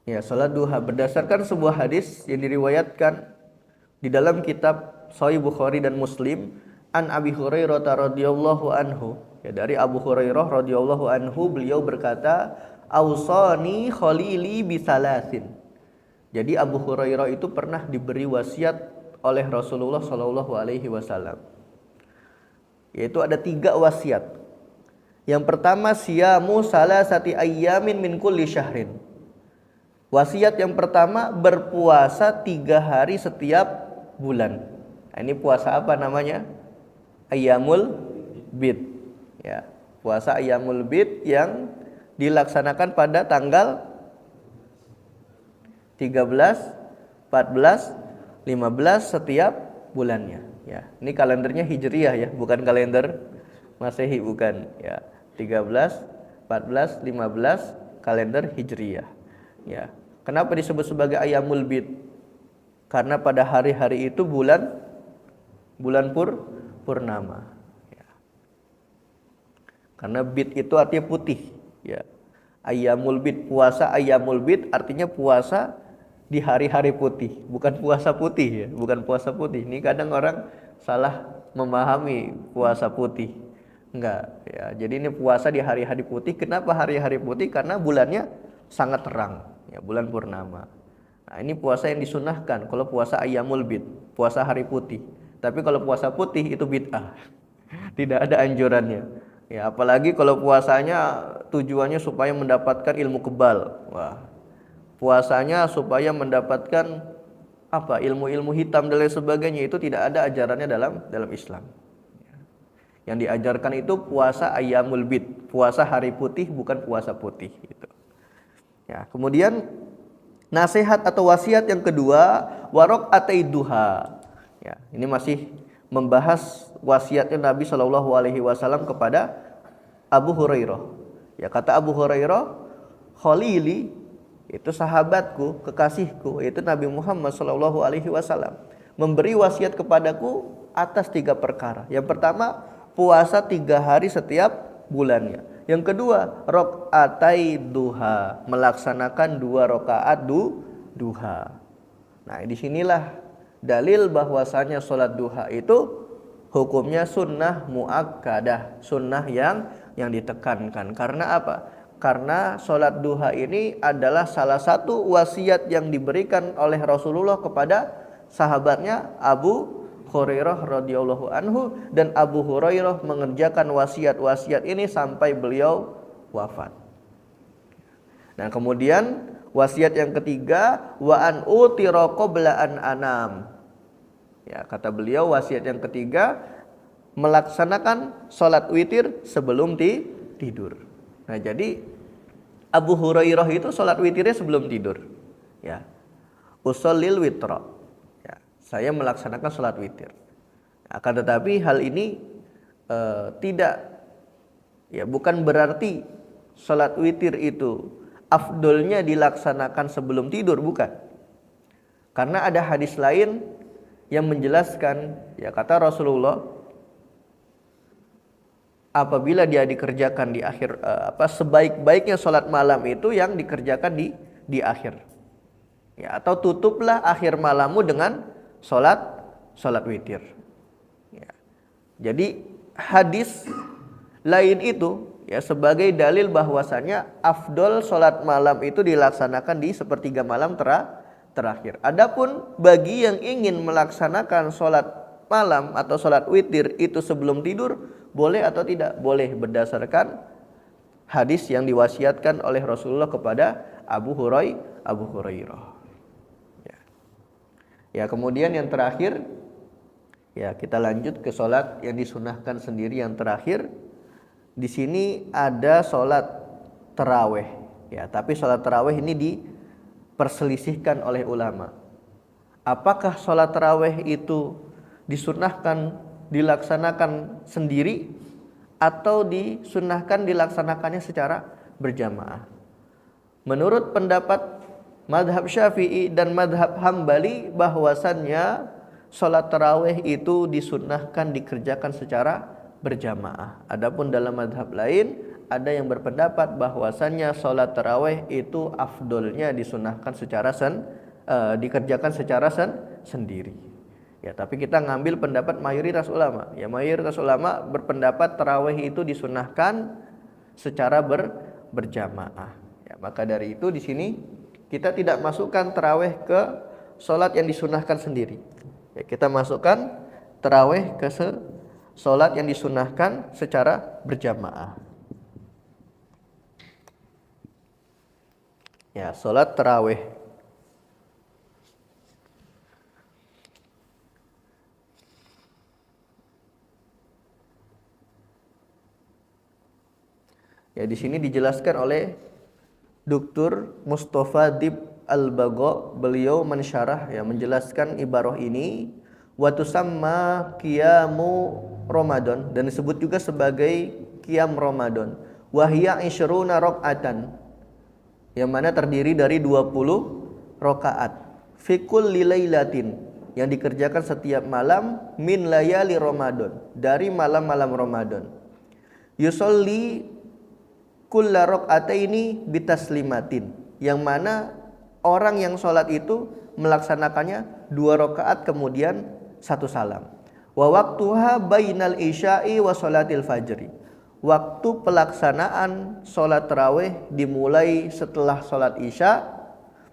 Ya, sholat duha berdasarkan sebuah hadis yang diriwayatkan di dalam kitab Sahih Bukhari dan Muslim, an Abi Hurairah radhiyallahu anhu, ya, dari Abu Hurairah radhiyallahu anhu, beliau berkata, "Ausani khalili bisalasin." Jadi Abu Hurairah itu pernah diberi wasiat oleh Rasulullah sallallahu alaihi wasallam. Yaitu ada 3 wasiat. Yang pertama, siyamu salasati ayyamin min kulli syahrin. Wasiat yang pertama, berpuasa 3 hari setiap bulan. Nah, ini puasa apa namanya? Ayyamul bid. Ya, puasa Ayyamul bid yang dilaksanakan pada tanggal 13, 14, 15 setiap bulannya. Ya, ini kalendernya Hijriyah ya, bukan kalender Masehi, bukan. Ya, 13, 14, 15 kalender Hijriyah. Ya, kenapa disebut sebagai Ayyamul bid? Karena pada hari-hari itu bulan purnama. Ya. Karena bid itu artinya putih. Ya. Ayyamul bid, puasa Ayyamul bid artinya puasa di hari-hari putih, bukan puasa putih ya, bukan puasa putih. Ini kadang orang salah memahami puasa putih. Enggak ya. Jadi ini puasa di hari-hari putih. Kenapa hari-hari putih? Karena bulannya sangat terang, ya, bulan purnama. Nah, ini puasa yang disunahkan kalau puasa ayyamul bid, puasa hari putih. Tapi kalau puasa putih itu bid'ah. Tidak ada anjurannya. Ya, apalagi kalau puasanya tujuannya supaya mendapatkan ilmu kebal. Wah, puasanya supaya mendapatkan apa? Ilmu-ilmu hitam dan lain sebagainya, itu tidak ada ajarannya dalam Islam. Yang diajarkan itu puasa ayyamul bid, puasa hari putih, bukan puasa putih gitu. Ya, kemudian nasihat atau wasiat yang kedua, warok ataiduha. Ya, ini masih membahas wasiatnya Nabi Shallallahu Alaihi Wasallam kepada Abu Hurairah. Ya, kata Abu Hurairah, Khalili, itu sahabatku, kekasihku, itu Nabi Muhammad Shallallahu Alaihi Wasallam, memberi wasiat kepadaku atas 3 perkara. Yang pertama, puasa 3 hari setiap bulannya. Yang kedua, rokaatai duha, melaksanakan 2 rakaat duha. Nah, disinilah dalil bahwasanya sholat duha itu hukumnya sunnah muakkadah, sunnah yang ditekankan. Karena apa? Karena sholat duha ini adalah salah satu wasiat yang diberikan oleh Rasulullah kepada sahabatnya Abu Hurairah radhiyallahu anhu, dan Abu Hurairah mengerjakan wasiat-wasiat ini sampai beliau wafat. Nah, kemudian wasiat yang ketiga, wa an utira qabla an anam. Ya, kata beliau wasiat yang ketiga, melaksanakan sholat witir sebelum tidur. Nah, jadi Abu Hurairah itu sholat witirnya sebelum tidur. Ya, usallil witra. Ya, saya melaksanakan sholat witir. Akan tetapi hal ini tidak, ya, bukan berarti sholat witir itu afdolnya dilaksanakan sebelum tidur, bukan. Karena ada hadis lain yang menjelaskan, ya, kata Rasulullah, apabila dia dikerjakan di akhir, sebaik-baiknya sholat malam itu yang dikerjakan di akhir. Ya, atau tutuplah akhir malammu dengan sholat witir. Ya. Jadi hadis lain itu, ya, sebagai dalil bahwasanya afdol sholat malam itu dilaksanakan di sepertiga malam terakhir. Adapun bagi yang ingin melaksanakan sholat malam atau sholat witir itu sebelum tidur, boleh atau tidak? Boleh, berdasarkan hadis yang diwasiatkan oleh Rasulullah kepada Abu Hurairah. Ya, kemudian yang terakhir, ya, kita lanjut ke sholat yang disunahkan sendiri yang terakhir. Di sini ada sholat taraweh, ya, tapi sholat taraweh ini diperselisihkan oleh ulama. Apakah sholat taraweh itu disunahkan dilaksanakan sendiri atau disunahkan dilaksanakannya secara berjamaah? Menurut pendapat madhab Syafi'i dan madhab Hambali, bahwasannya sholat taraweh itu disunahkan dikerjakan secara berjamaah. Adapun dalam madhab lain ada yang berpendapat bahwasannya sholat taraweh itu afdolnya disunahkan dikerjakan secara sendiri. Ya, tapi kita ngambil pendapat mayoritas ulama. Ya, mayoritas ulama berpendapat taraweh itu disunahkan secara berjamaah. Ya, maka dari itu di sini kita tidak masukkan taraweh ke sholat yang disunahkan sendiri. Ya, kita masukkan taraweh ke sholat yang disunahkan secara berjamaah. Ya, sholat taraweh. Ya, di sini dijelaskan oleh Dr. Mustafa Dib Al-Bagho, beliau mensyarah, ya, menjelaskan ibarah ini, wa tusamma qiyamu Ramadan, dan disebut juga sebagai qiyam Ramadan. Wa hiya 20 rakaatan, yang mana terdiri dari 20 rakaat. Fi kulli lailatin, yang dikerjakan setiap malam, min layali Ramadan, dari malam-malam Ramadan. Yusolli kulla rakaataini bitaslimatin, yang mana orang yang sholat itu melaksanakannya 2 rakaat kemudian 1 salam. Wa waqtuha bainal isya'i wa sholatil fajri. Waktu pelaksanaan sholat tarawih dimulai setelah sholat isya,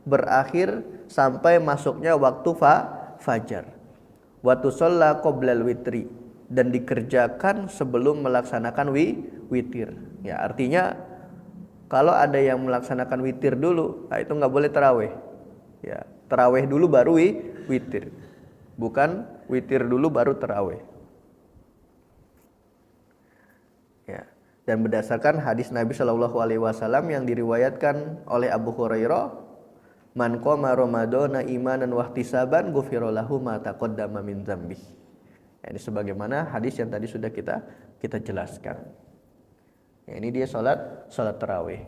berakhir sampai masuknya waktu fajar. Wa tusalla qoblal witri, dan dikerjakan sebelum melaksanakan witir. Ya, artinya kalau ada yang melaksanakan witir dulu, nah itu nggak boleh tarawih. Ya, tarawih dulu baru witir, bukan witir dulu baru tarawih. Ya, dan berdasarkan hadis Nabi Shallallahu Alaihi Wasallam yang diriwayatkan oleh Abu Hurairah, man qama ramadhana imanan wahtisaban ghufira lahu ma taqaddama min dzambih. Ini sebagaimana hadis yang tadi sudah kita jelaskan. Ya, ini dia salat tarawih.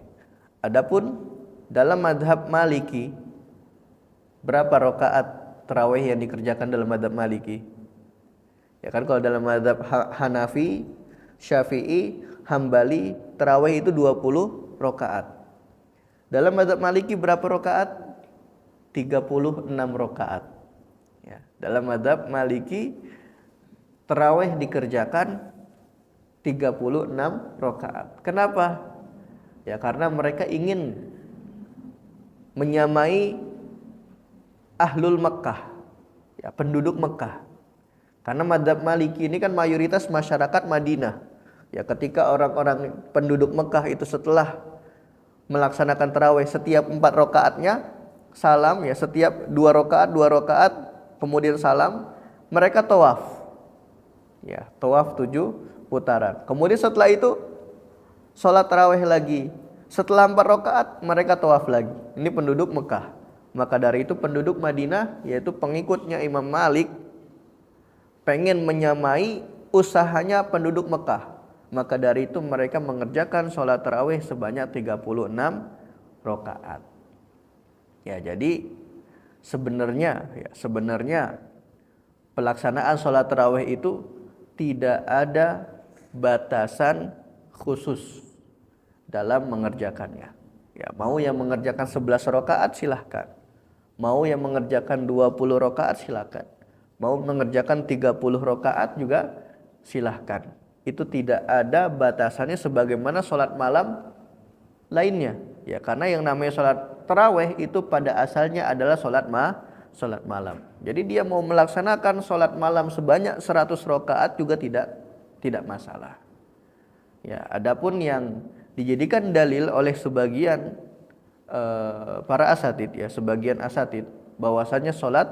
Adapun dalam mazhab Maliki, berapa rakaat tarawih yang dikerjakan dalam mazhab Maliki? Ya kan, kalau dalam mazhab Hanafi, Syafi'i, Hambali, tarawih itu 20 rakaat. Dalam mazhab Maliki berapa rakaat? 36 rakaat. Ya, dalam mazhab Maliki tarawih dikerjakan 36 rakaat. Kenapa? Ya karena mereka ingin menyamai ahlul Mekkah, ya penduduk Mekkah. Karena mazhab Maliki ini kan mayoritas masyarakat Madinah. Ya ketika orang-orang penduduk Mekkah itu setelah melaksanakan tarawih setiap 4 rakaatnya salam, ya setiap 2 rakaat kemudian salam, mereka tawaf. Ya, tawaf 7 putaran. Kemudian setelah itu sholat tarawih lagi. Setelah 4 rakaat mereka tawaf lagi. Ini penduduk Mekah. Maka dari itu penduduk Madinah, yaitu pengikutnya Imam Malik, pengen menyamai usahanya penduduk Mekah. Maka dari itu mereka mengerjakan sholat tarawih sebanyak 36 rakaat. Ya, jadi sebenarnya pelaksanaan sholat tarawih itu tidak ada batasan khusus dalam mengerjakannya. Ya, mau yang mengerjakan 11 rakaat silahkan. Mau yang mengerjakan 20 rakaat silahkan. Mau mengerjakan 30 rakaat juga silahkan. Itu tidak ada batasannya sebagaimana sholat malam lainnya. Ya, karena yang namanya sholat tarawih itu pada asalnya adalah sholat malam. Jadi dia mau melaksanakan sholat malam sebanyak 100 rakaat juga tidak masalah. Ya, adapun yang dijadikan dalil oleh sebagian para asatid, ya sebagian asatid, bahwasanya sholat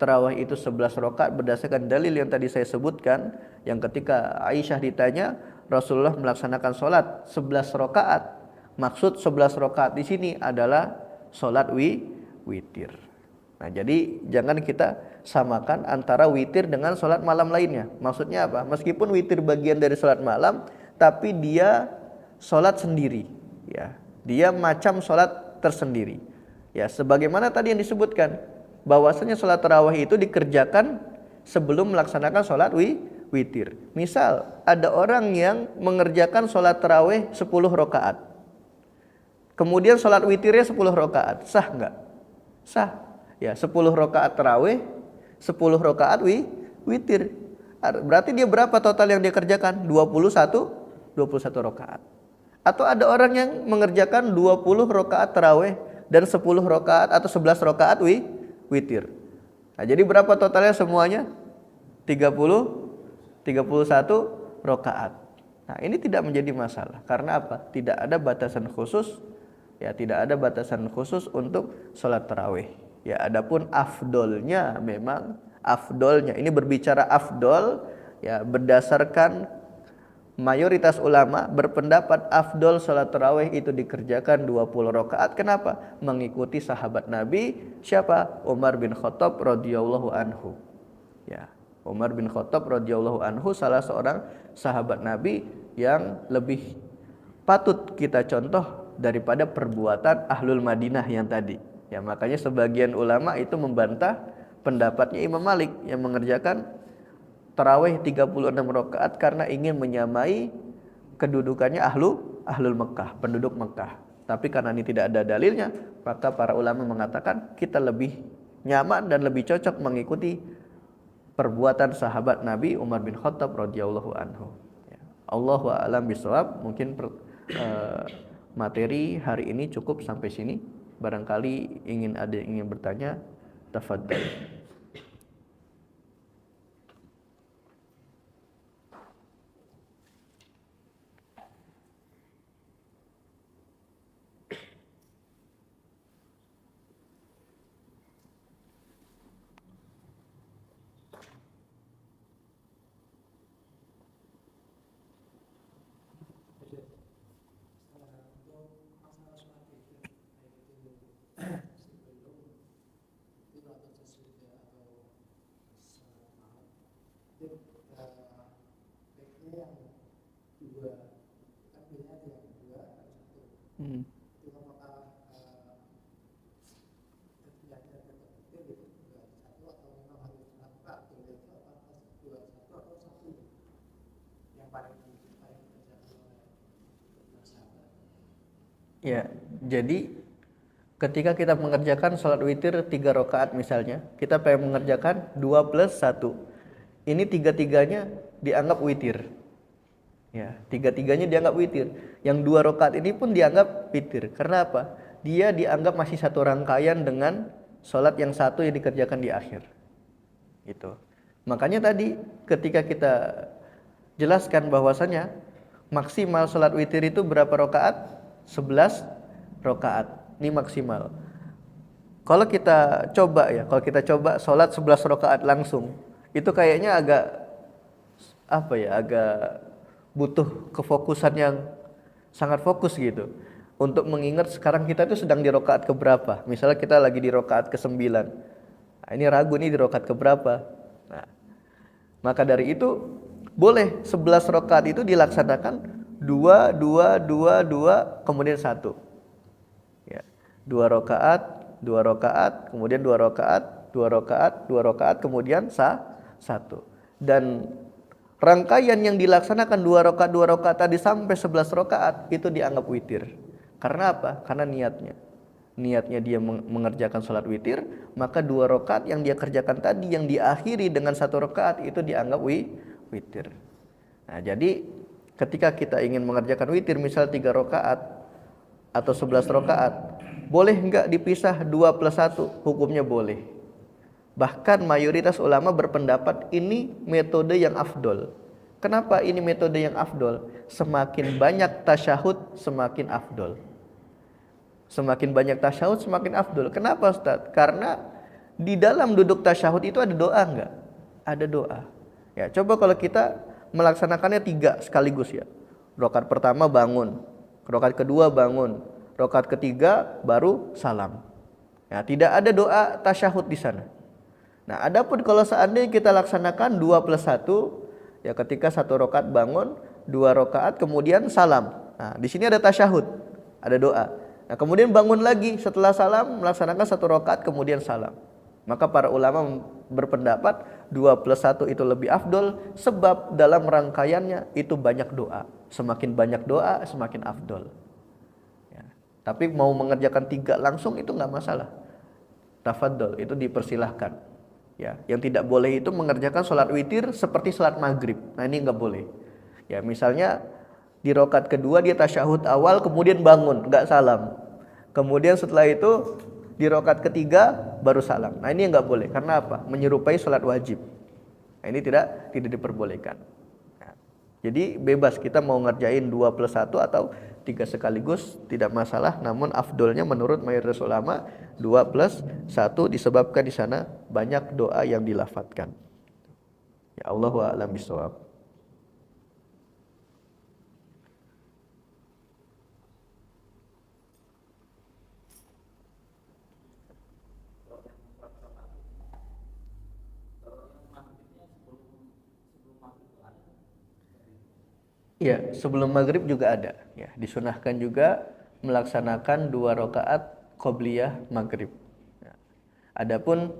tarawih itu 11 rakaat berdasarkan dalil yang tadi saya sebutkan, yang ketika Aisyah ditanya Rasulullah melaksanakan sholat 11 rakaat. Maksud 11 rakaat di sini adalah sholat witir. Nah, jadi jangan kita samakan antara witir dengan sholat malam lainnya. Maksudnya apa? Meskipun witir bagian dari sholat malam, tapi dia sholat sendiri. Ya, dia macam sholat tersendiri. Ya, sebagaimana tadi yang disebutkan, bahwasanya sholat tarawih itu dikerjakan sebelum melaksanakan sholat witir. Misal ada orang yang mengerjakan sholat tarawih 10 rakaat. Kemudian sholat witirnya 10 rakaat. Sah enggak? Sah. Ya, 10 rakaat tarawih, 10 rakaat witir. Berarti dia berapa total yang dia kerjakan? 21 rakaat. Atau ada orang yang mengerjakan 20 rakaat tarawih dan 10 rakaat atau 11 rakaat witir. Nah, jadi berapa totalnya semuanya? 31 rakaat. Nah, ini tidak menjadi masalah. Karena apa? Tidak ada batasan khusus. Ya, tidak ada batasan khusus untuk sholat tarawih. Ya, adapun afdolnya, memang afdolnya, ini berbicara afdol, ya berdasarkan mayoritas ulama berpendapat afdol sholat tarawih itu dikerjakan 20 rakaat. Kenapa? Mengikuti sahabat Nabi, siapa? Umar bin Khattab radhiyallahu anhu. Ya, Umar bin Khattab radhiyallahu anhu salah seorang sahabat Nabi yang lebih patut kita contoh daripada perbuatan ahlul Madinah yang tadi. Ya, makanya sebagian ulama itu membantah pendapatnya Imam Malik yang mengerjakan tarawih 36 rakaat karena ingin menyamai kedudukannya ahlul Mekkah, penduduk Mekkah. Tapi karena ini tidak ada dalilnya, maka para ulama mengatakan kita lebih nyaman dan lebih cocok mengikuti perbuatan sahabat Nabi Umar bin Khattab radhiyallahu anhu. Ya. Allahu a'lam bishawab. Mungkin materi hari ini cukup sampai sini. Barangkali ada yang ingin bertanya, tafadhal. Ya, jadi ketika kita mengerjakan sholat witir 3 rakaat misalnya, kita pengen mengerjakan 2 plus 1. Ini tiga-tiganya dianggap witir. Ya, tiga-tiganya dianggap witir. Yang 2 rakaat ini pun dianggap witir. Karena apa? Dia dianggap masih satu rangkaian dengan sholat yang satu yang dikerjakan di akhir. Gitu. Makanya tadi ketika kita jelaskan bahwasanya maksimal sholat witir itu berapa rakaat? 11 rakaat. Ini maksimal. Kalau kita coba sholat 11 rakaat langsung, itu kayaknya agak butuh kefokusan yang sangat fokus gitu. Untuk mengingat sekarang kita itu sedang di rakaat keberapa. Misalnya kita lagi di rakaat ke-9. Nah, ini ragu nih di rakaat keberapa. Nah, maka dari itu boleh 11 rakaat itu dilaksanakan 2, 2, 2, 2, kemudian 1. Ya. 2 rakaat, 2 rakaat, kemudian 2 rakaat, 2 rakaat, 2 rakaat, kemudian 1. Dan rangkaian yang dilaksanakan 2 rakaat tadi sampai 11 rakaat itu dianggap witir. Karena apa? Karena niatnya dia mengerjakan sholat witir, maka 2 rakaat yang dia kerjakan tadi yang diakhiri dengan 1 rakaat itu dianggap witir. Nah, jadi ketika kita ingin mengerjakan witir misal 3 rakaat atau 11 rakaat, boleh enggak dipisah 2 plus 1? Hukumnya boleh. Bahkan mayoritas ulama berpendapat ini metode yang afdol. Kenapa ini metode yang afdol? Semakin banyak tasyahud semakin afdol. Semakin banyak tasyahud semakin afdol. Kenapa Ustaz? Karena di dalam duduk tasyahud itu ada doa enggak? Ada doa. Ya, coba kalau kita melaksanakannya 3 sekaligus ya. Rakaat pertama bangun, rakaat kedua bangun, rakaat ketiga baru salam. Ya, tidak ada doa tasyahud di sana. Nah, adapun kalau seandainya kita laksanakan 2 plus 1, ya ketika 1 rakaat bangun, 2 rakaat kemudian salam. Nah, di sini ada tasyahud, ada doa. Nah, kemudian bangun lagi setelah salam melaksanakan 1 rakaat kemudian salam. Maka para ulama berpendapat 2 plus 1 itu lebih afdol, sebab dalam rangkaiannya itu banyak doa. Semakin banyak doa semakin afdol ya. Tapi mau mengerjakan 3 langsung itu gak masalah. Tafadhol, itu dipersilahkan ya. Yang tidak boleh itu mengerjakan sholat witir seperti sholat maghrib. Nah, ini gak boleh ya. Misalnya di rakaat kedua dia tasyahud awal kemudian bangun, gak salam. Kemudian setelah itu di rakaat ketiga baru salam. Nah, ini enggak boleh. Karena apa? Menyerupai sholat wajib. Nah, ini tidak diperbolehkan. Nah, jadi bebas kita mau ngerjain 2 plus 1 atau 3 sekaligus, tidak masalah. Namun afdolnya menurut mayoritas ulama 2 plus 1 disebabkan di sana banyak doa yang dilafadzkan. Ya, Allahu a'lam bishawab. Iya, sebelum maghrib juga ada. Ya, disunahkan juga melaksanakan 2 rakaat qobliyah maghrib. Ya. Adapun,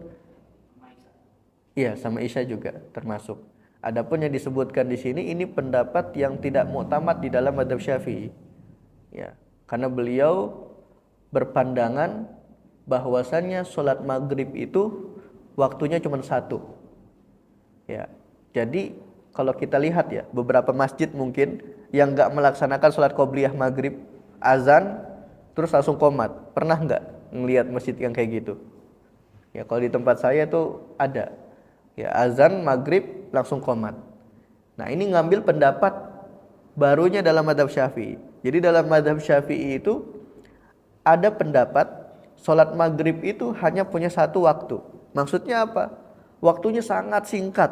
iya sama isya juga termasuk. Adapun yang disebutkan di sini ini pendapat yang tidak muktamad di dalam mazhab Syafi'i. Ya, Karena beliau berpandangan bahwasannya sholat maghrib itu waktunya cuma satu. Ya, jadi kalau kita lihat ya, beberapa masjid mungkin yang nggak melaksanakan sholat qobliyah maghrib, azan, terus langsung qomat. Pernah nggak ngelihat masjid yang kayak gitu? Ya, kalau di tempat saya tuh ada. Ya, azan maghrib langsung qomat. Nah, ini ngambil pendapat barunya dalam mazhab Syafi'i. Jadi dalam mazhab Syafi'i itu ada pendapat sholat maghrib itu hanya punya satu waktu. Maksudnya apa? Waktunya sangat singkat.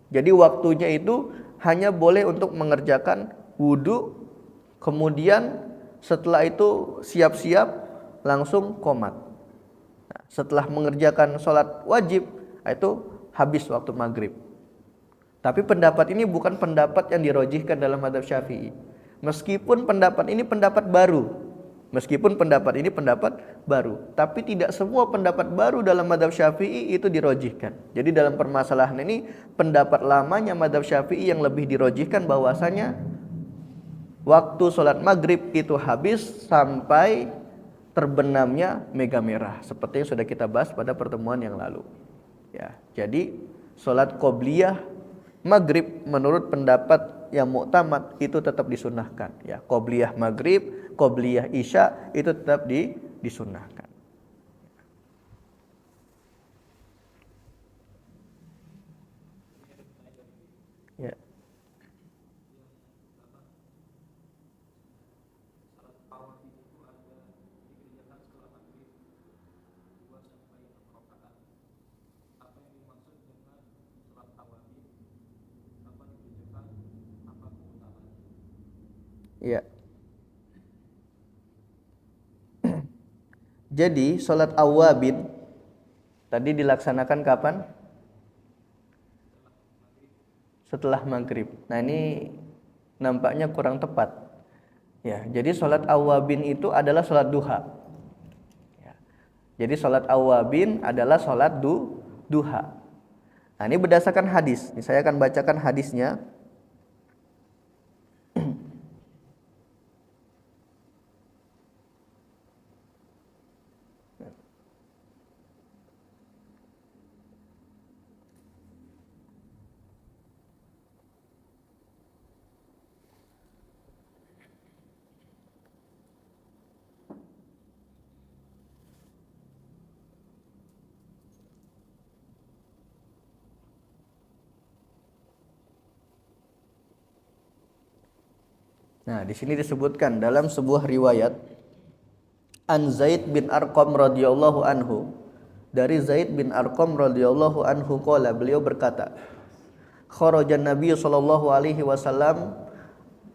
Jadi waktunya itu hanya boleh untuk mengerjakan wudhu, kemudian setelah itu siap-siap langsung qomat. Nah, setelah mengerjakan sholat wajib, itu habis waktu maghrib. Tapi pendapat ini bukan pendapat yang dirojihkan dalam mazhab Syafi'i. Meskipun pendapat ini pendapat baru. Tapi tidak semua pendapat baru dalam mazhab Syafi'i itu dirojihkan. Jadi dalam permasalahan ini, pendapat lamanya mazhab Syafi'i yang lebih dirojihkan bahwasanya waktu sholat maghrib itu habis sampai terbenamnya mega merah, seperti yang sudah kita bahas pada pertemuan yang lalu. Ya, jadi sholat qobliyah maghrib menurut pendapat yang muktamad itu tetap disunnahkan. Ya, qobliyah maghrib, qobliyah isya itu tetap disunnahkan. Ya. Ya. Jadi sholat awwabin tadi dilaksanakan kapan? Setelah maghrib. Nah, ini nampaknya kurang tepat. Ya, jadi sholat awwabin itu adalah sholat duha. Ya. Jadi sholat awwabin adalah sholat duha. Nah, ini berdasarkan hadis. Ini saya akan bacakan hadisnya. Nah, di sini disebutkan dalam sebuah riwayat An Zaid bin Arqam radhiyallahu anhu, dari Zaid bin Arqam radhiyallahu anhu qala, beliau berkata, kharajan Nabi sallallahu alaihi wasallam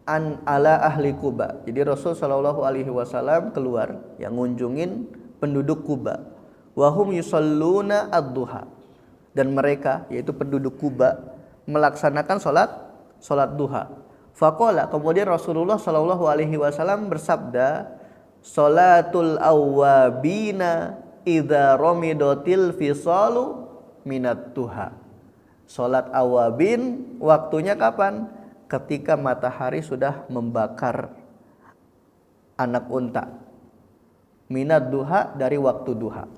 an ala ahli Quba. Jadi Rasul sallallahu alaihi wasallam keluar yang ngunjungin penduduk Quba. Wa hum yusalluna ad-duha. Dan mereka yaitu penduduk Quba melaksanakan salat duha. Faqala, kemudian Rasulullah sallallahu alaihi wasallam bersabda, salatul awwabina idza ramidatil fisalu minat duha. Salat awabin waktunya kapan? Ketika matahari sudah membakar anak unta. Minat duha, dari waktu duha.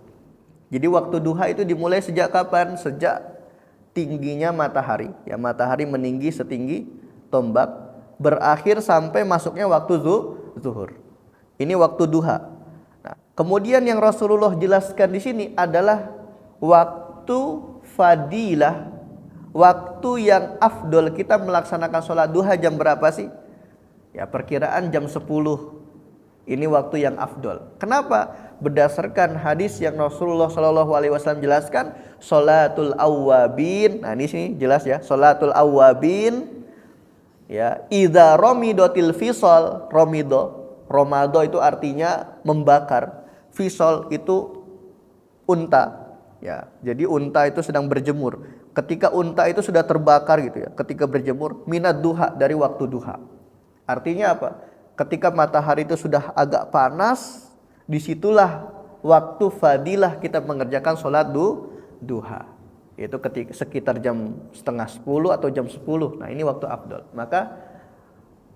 Jadi waktu duha itu dimulai sejak kapan? Sejak tingginya matahari. Ya, matahari meninggi setinggi tombak, berakhir sampai masuknya waktu zuhur. Ini waktu duha. Nah, kemudian yang Rasulullah jelaskan di sini adalah waktu fadilah, waktu yang afdol kita melaksanakan sholat duha jam berapa sih? Ya, perkiraan jam 10. Ini waktu yang afdol. Kenapa? Berdasarkan hadis yang Rasulullah SAW jelaskan, sholatul awwabin. Nah, ini sini jelas ya, sholatul awwabin. Ya, idza ramidatil fisal, romado itu artinya membakar, fisal itu unta. Ya, jadi unta itu sedang berjemur. Ketika unta itu sudah terbakar gitu ya, ketika berjemur, minat duha, dari waktu duha. Artinya apa? Ketika matahari itu sudah agak panas, disitulah waktu fadilah kita mengerjakan sholat duha. Itu ketika sekitar jam setengah 10 atau jam 10. Nah, ini waktu afdol. Maka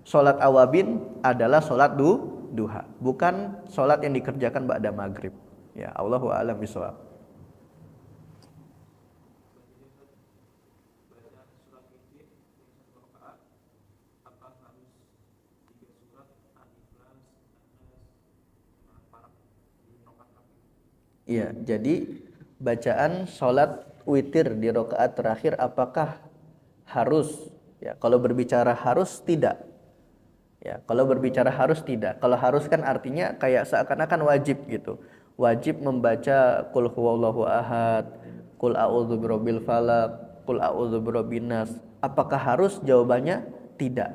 sholat awabin adalah sholat duha, bukan sholat yang dikerjakan ba'da maghrib. Ya, Allahu a'lam bishawab. Iya, jadi bacaan sholat witir di rakaat terakhir apakah harus? Ya, kalau berbicara harus tidak. Ya, kalau berbicara harus tidak. Kalau harus kan artinya kayak seakan-akan wajib gitu. Wajib membaca qul huwallahu ahad, qul a'udzu birabbil falaq, qul a'udzu birabbin nas. Apakah harus? Jawabannya tidak.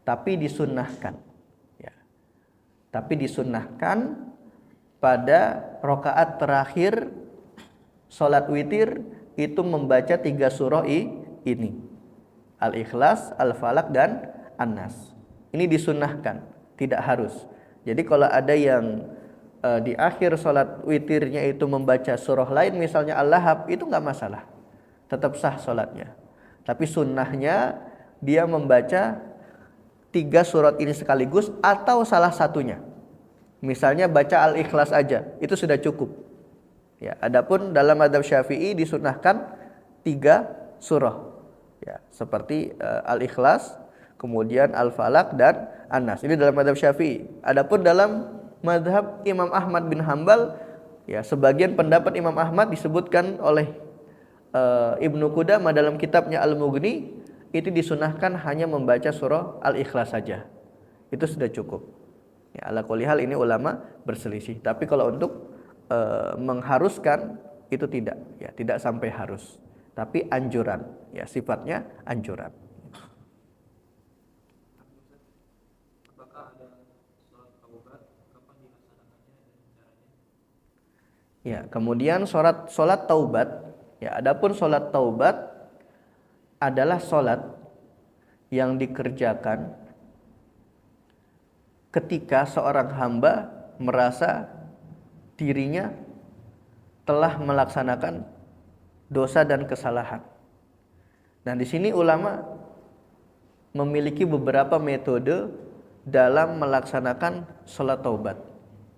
Tapi disunnahkan. Ya. Tapi disunnahkan pada rakaat terakhir sholat witir itu membaca 3 surah ini. Al-Ikhlas, Al-Falaq, dan An-Nas. Ini disunnahkan, tidak harus. Jadi kalau ada yang di akhir sholat witirnya itu membaca surah lain, misalnya Al-Lahab, itu nggak masalah. Tetap sah sholatnya. Tapi sunnahnya dia membaca 3 surat ini sekaligus atau salah satunya. Misalnya baca Al-Ikhlas aja, itu sudah cukup. Ya, adapun dalam mazhab Syafi'i disunnahkan 3 surah. Ya, seperti Al-Ikhlas, kemudian Al-Falaq dan An-Nas. Ini dalam mazhab Syafi'i. Adapun dalam mazhab Imam Ahmad bin Hambal, ya sebagian pendapat Imam Ahmad disebutkan oleh Ibnu Qudamah dalam kitabnya Al-Mughni, itu disunahkan hanya membaca surah Al-Ikhlas saja. Itu sudah cukup. Ya, ala kulli hal ini ulama berselisih. Tapi kalau untuk mengharuskan itu tidak, ya tidak sampai harus. Tapi anjuran, ya sifatnya anjuran. Ya, kemudian sholat taubat. Ya, adapun sholat taubat adalah sholat yang dikerjakan ketika seorang hamba merasa dirinya telah melaksanakan dosa dan kesalahan. Dan di sini ulama memiliki beberapa metode dalam melaksanakan sholat taubat.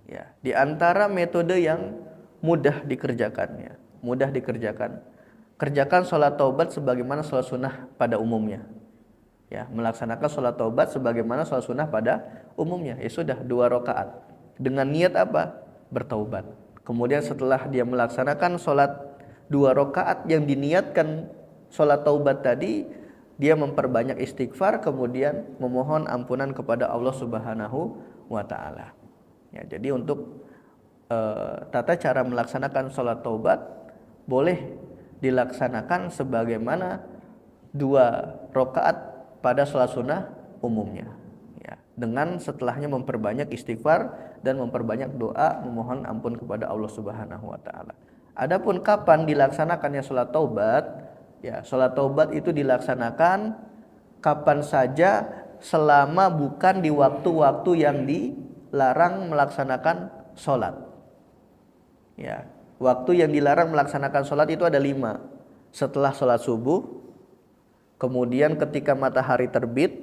Ya, di antara metode yang mudah dikerjakannya, kerjakan sholat taubat sebagaimana sholat sunnah pada umumnya. Ya, melaksanakan sholat taubat sebagaimana sholat sunnah pada umumnya. Ya sudah 2 rakaat. Dengan niat apa? Bertaubat. Kemudian setelah dia melaksanakan sholat 2 rakaat yang diniatkan sholat taubat tadi, dia memperbanyak istighfar, kemudian memohon ampunan kepada Allah Subhanahu wa Ta'ala. Ya, jadi untuk tata cara melaksanakan sholat taubat boleh dilaksanakan sebagaimana 2 rakaat pada sholat sunnah umumnya, ya, dengan setelahnya memperbanyak istighfar dan memperbanyak doa memohon ampun kepada Allah Subhanahu wa Ta'ala. Adapun kapan dilaksanakannya sholat taubat, ya sholat taubat itu dilaksanakan kapan saja selama bukan di waktu-waktu yang dilarang melaksanakan sholat. Ya, waktu yang dilarang melaksanakan sholat itu ada 5. Setelah sholat subuh, kemudian ketika matahari terbit,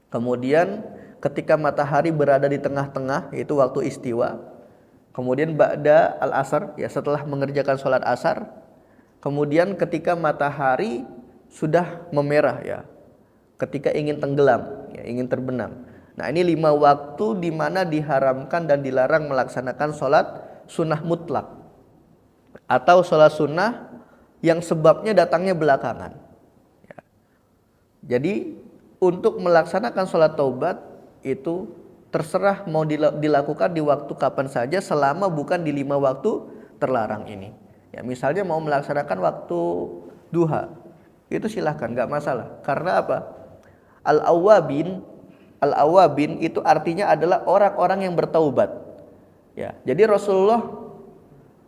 kemudian ketika matahari berada di tengah-tengah, yaitu waktu istiwa, kemudian ba'da al-asar, ya setelah mengerjakan sholat asar, kemudian ketika matahari sudah memerah, ya ketika ingin tenggelam, ya ingin terbenam. Nah, ini 5 waktu di mana diharamkan dan dilarang melaksanakan sholat sunnah mutlak atau sholat sunnah yang sebabnya datangnya belakangan. Jadi untuk melaksanakan sholat taubat itu terserah mau dilakukan di waktu kapan saja selama bukan di 5 waktu terlarang ini. Ya, misalnya mau melaksanakan waktu duha, itu silahkan, nggak masalah. Karena apa? Al-awwabin itu artinya adalah orang-orang yang bertaubat. Ya, jadi Rasulullah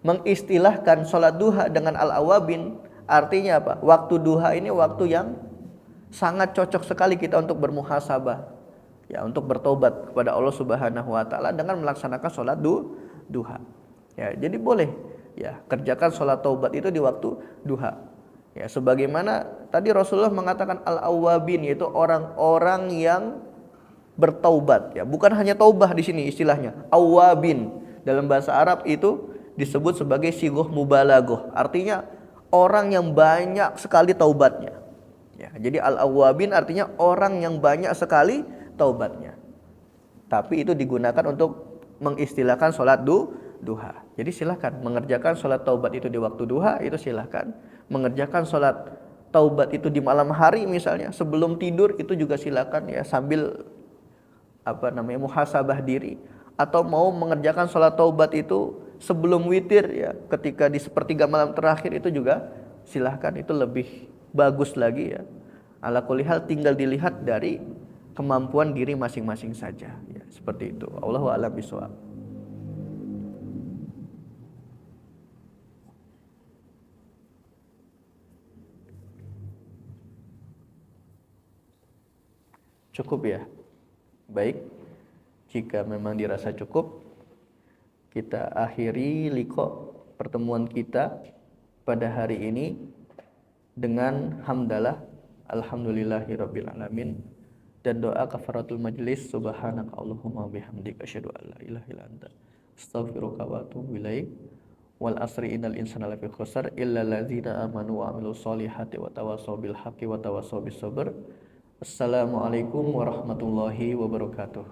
mengistilahkan sholat duha dengan al-awwabin, artinya apa? Waktu duha ini waktu yang sangat cocok sekali kita untuk bermuhasabah, ya untuk bertobat kepada Allah Subhanahu wa Ta'ala dengan melaksanakan sholat duha. Ya, jadi boleh ya kerjakan sholat taubat itu di waktu duha. Ya, sebagaimana tadi Rasulullah mengatakan al-awwabin, yaitu orang-orang yang bertaubat ya. Bukan hanya taubah di sini istilahnya. Awabin dalam bahasa Arab itu disebut sebagai sigoh mubalaghah. Artinya orang yang banyak sekali taubatnya. Ya, jadi al-awwabin artinya orang yang banyak sekali taubatnya. Tapi itu digunakan untuk mengistilahkan sholat duha. Jadi silahkan mengerjakan sholat taubat itu di waktu duha, itu silahkan. Mengerjakan sholat taubat itu di malam hari misalnya sebelum tidur itu juga silahkan ya, sambil muhasabah diri. Atau mau mengerjakan sholat taubat itu sebelum witir ya, ketika di sepertiga malam terakhir itu juga silahkan, itu lebih bagus lagi ya. Ala kulli hal tinggal dilihat dari kemampuan diri masing-masing saja ya, seperti itu. Allahu a'lam bishawab. Cukup ya. Baik, jika memang dirasa cukup, kita akhiri liqa pertemuan kita pada hari ini dengan hamdalah alhamdulillahirabbil alamin dan doa kafaratul majlis subhanaka allahumma bihamdika asyhadu an la ilaha illa anta astaghfiruka wa atubu ilaik. Wal asri innal insana lafi khusr illa alladzina amanu wa amilus solihati wa tawassaw bil haqqi wa tawassaw bis sabr. Assalamualaikum warahmatullahi wabarakatuh.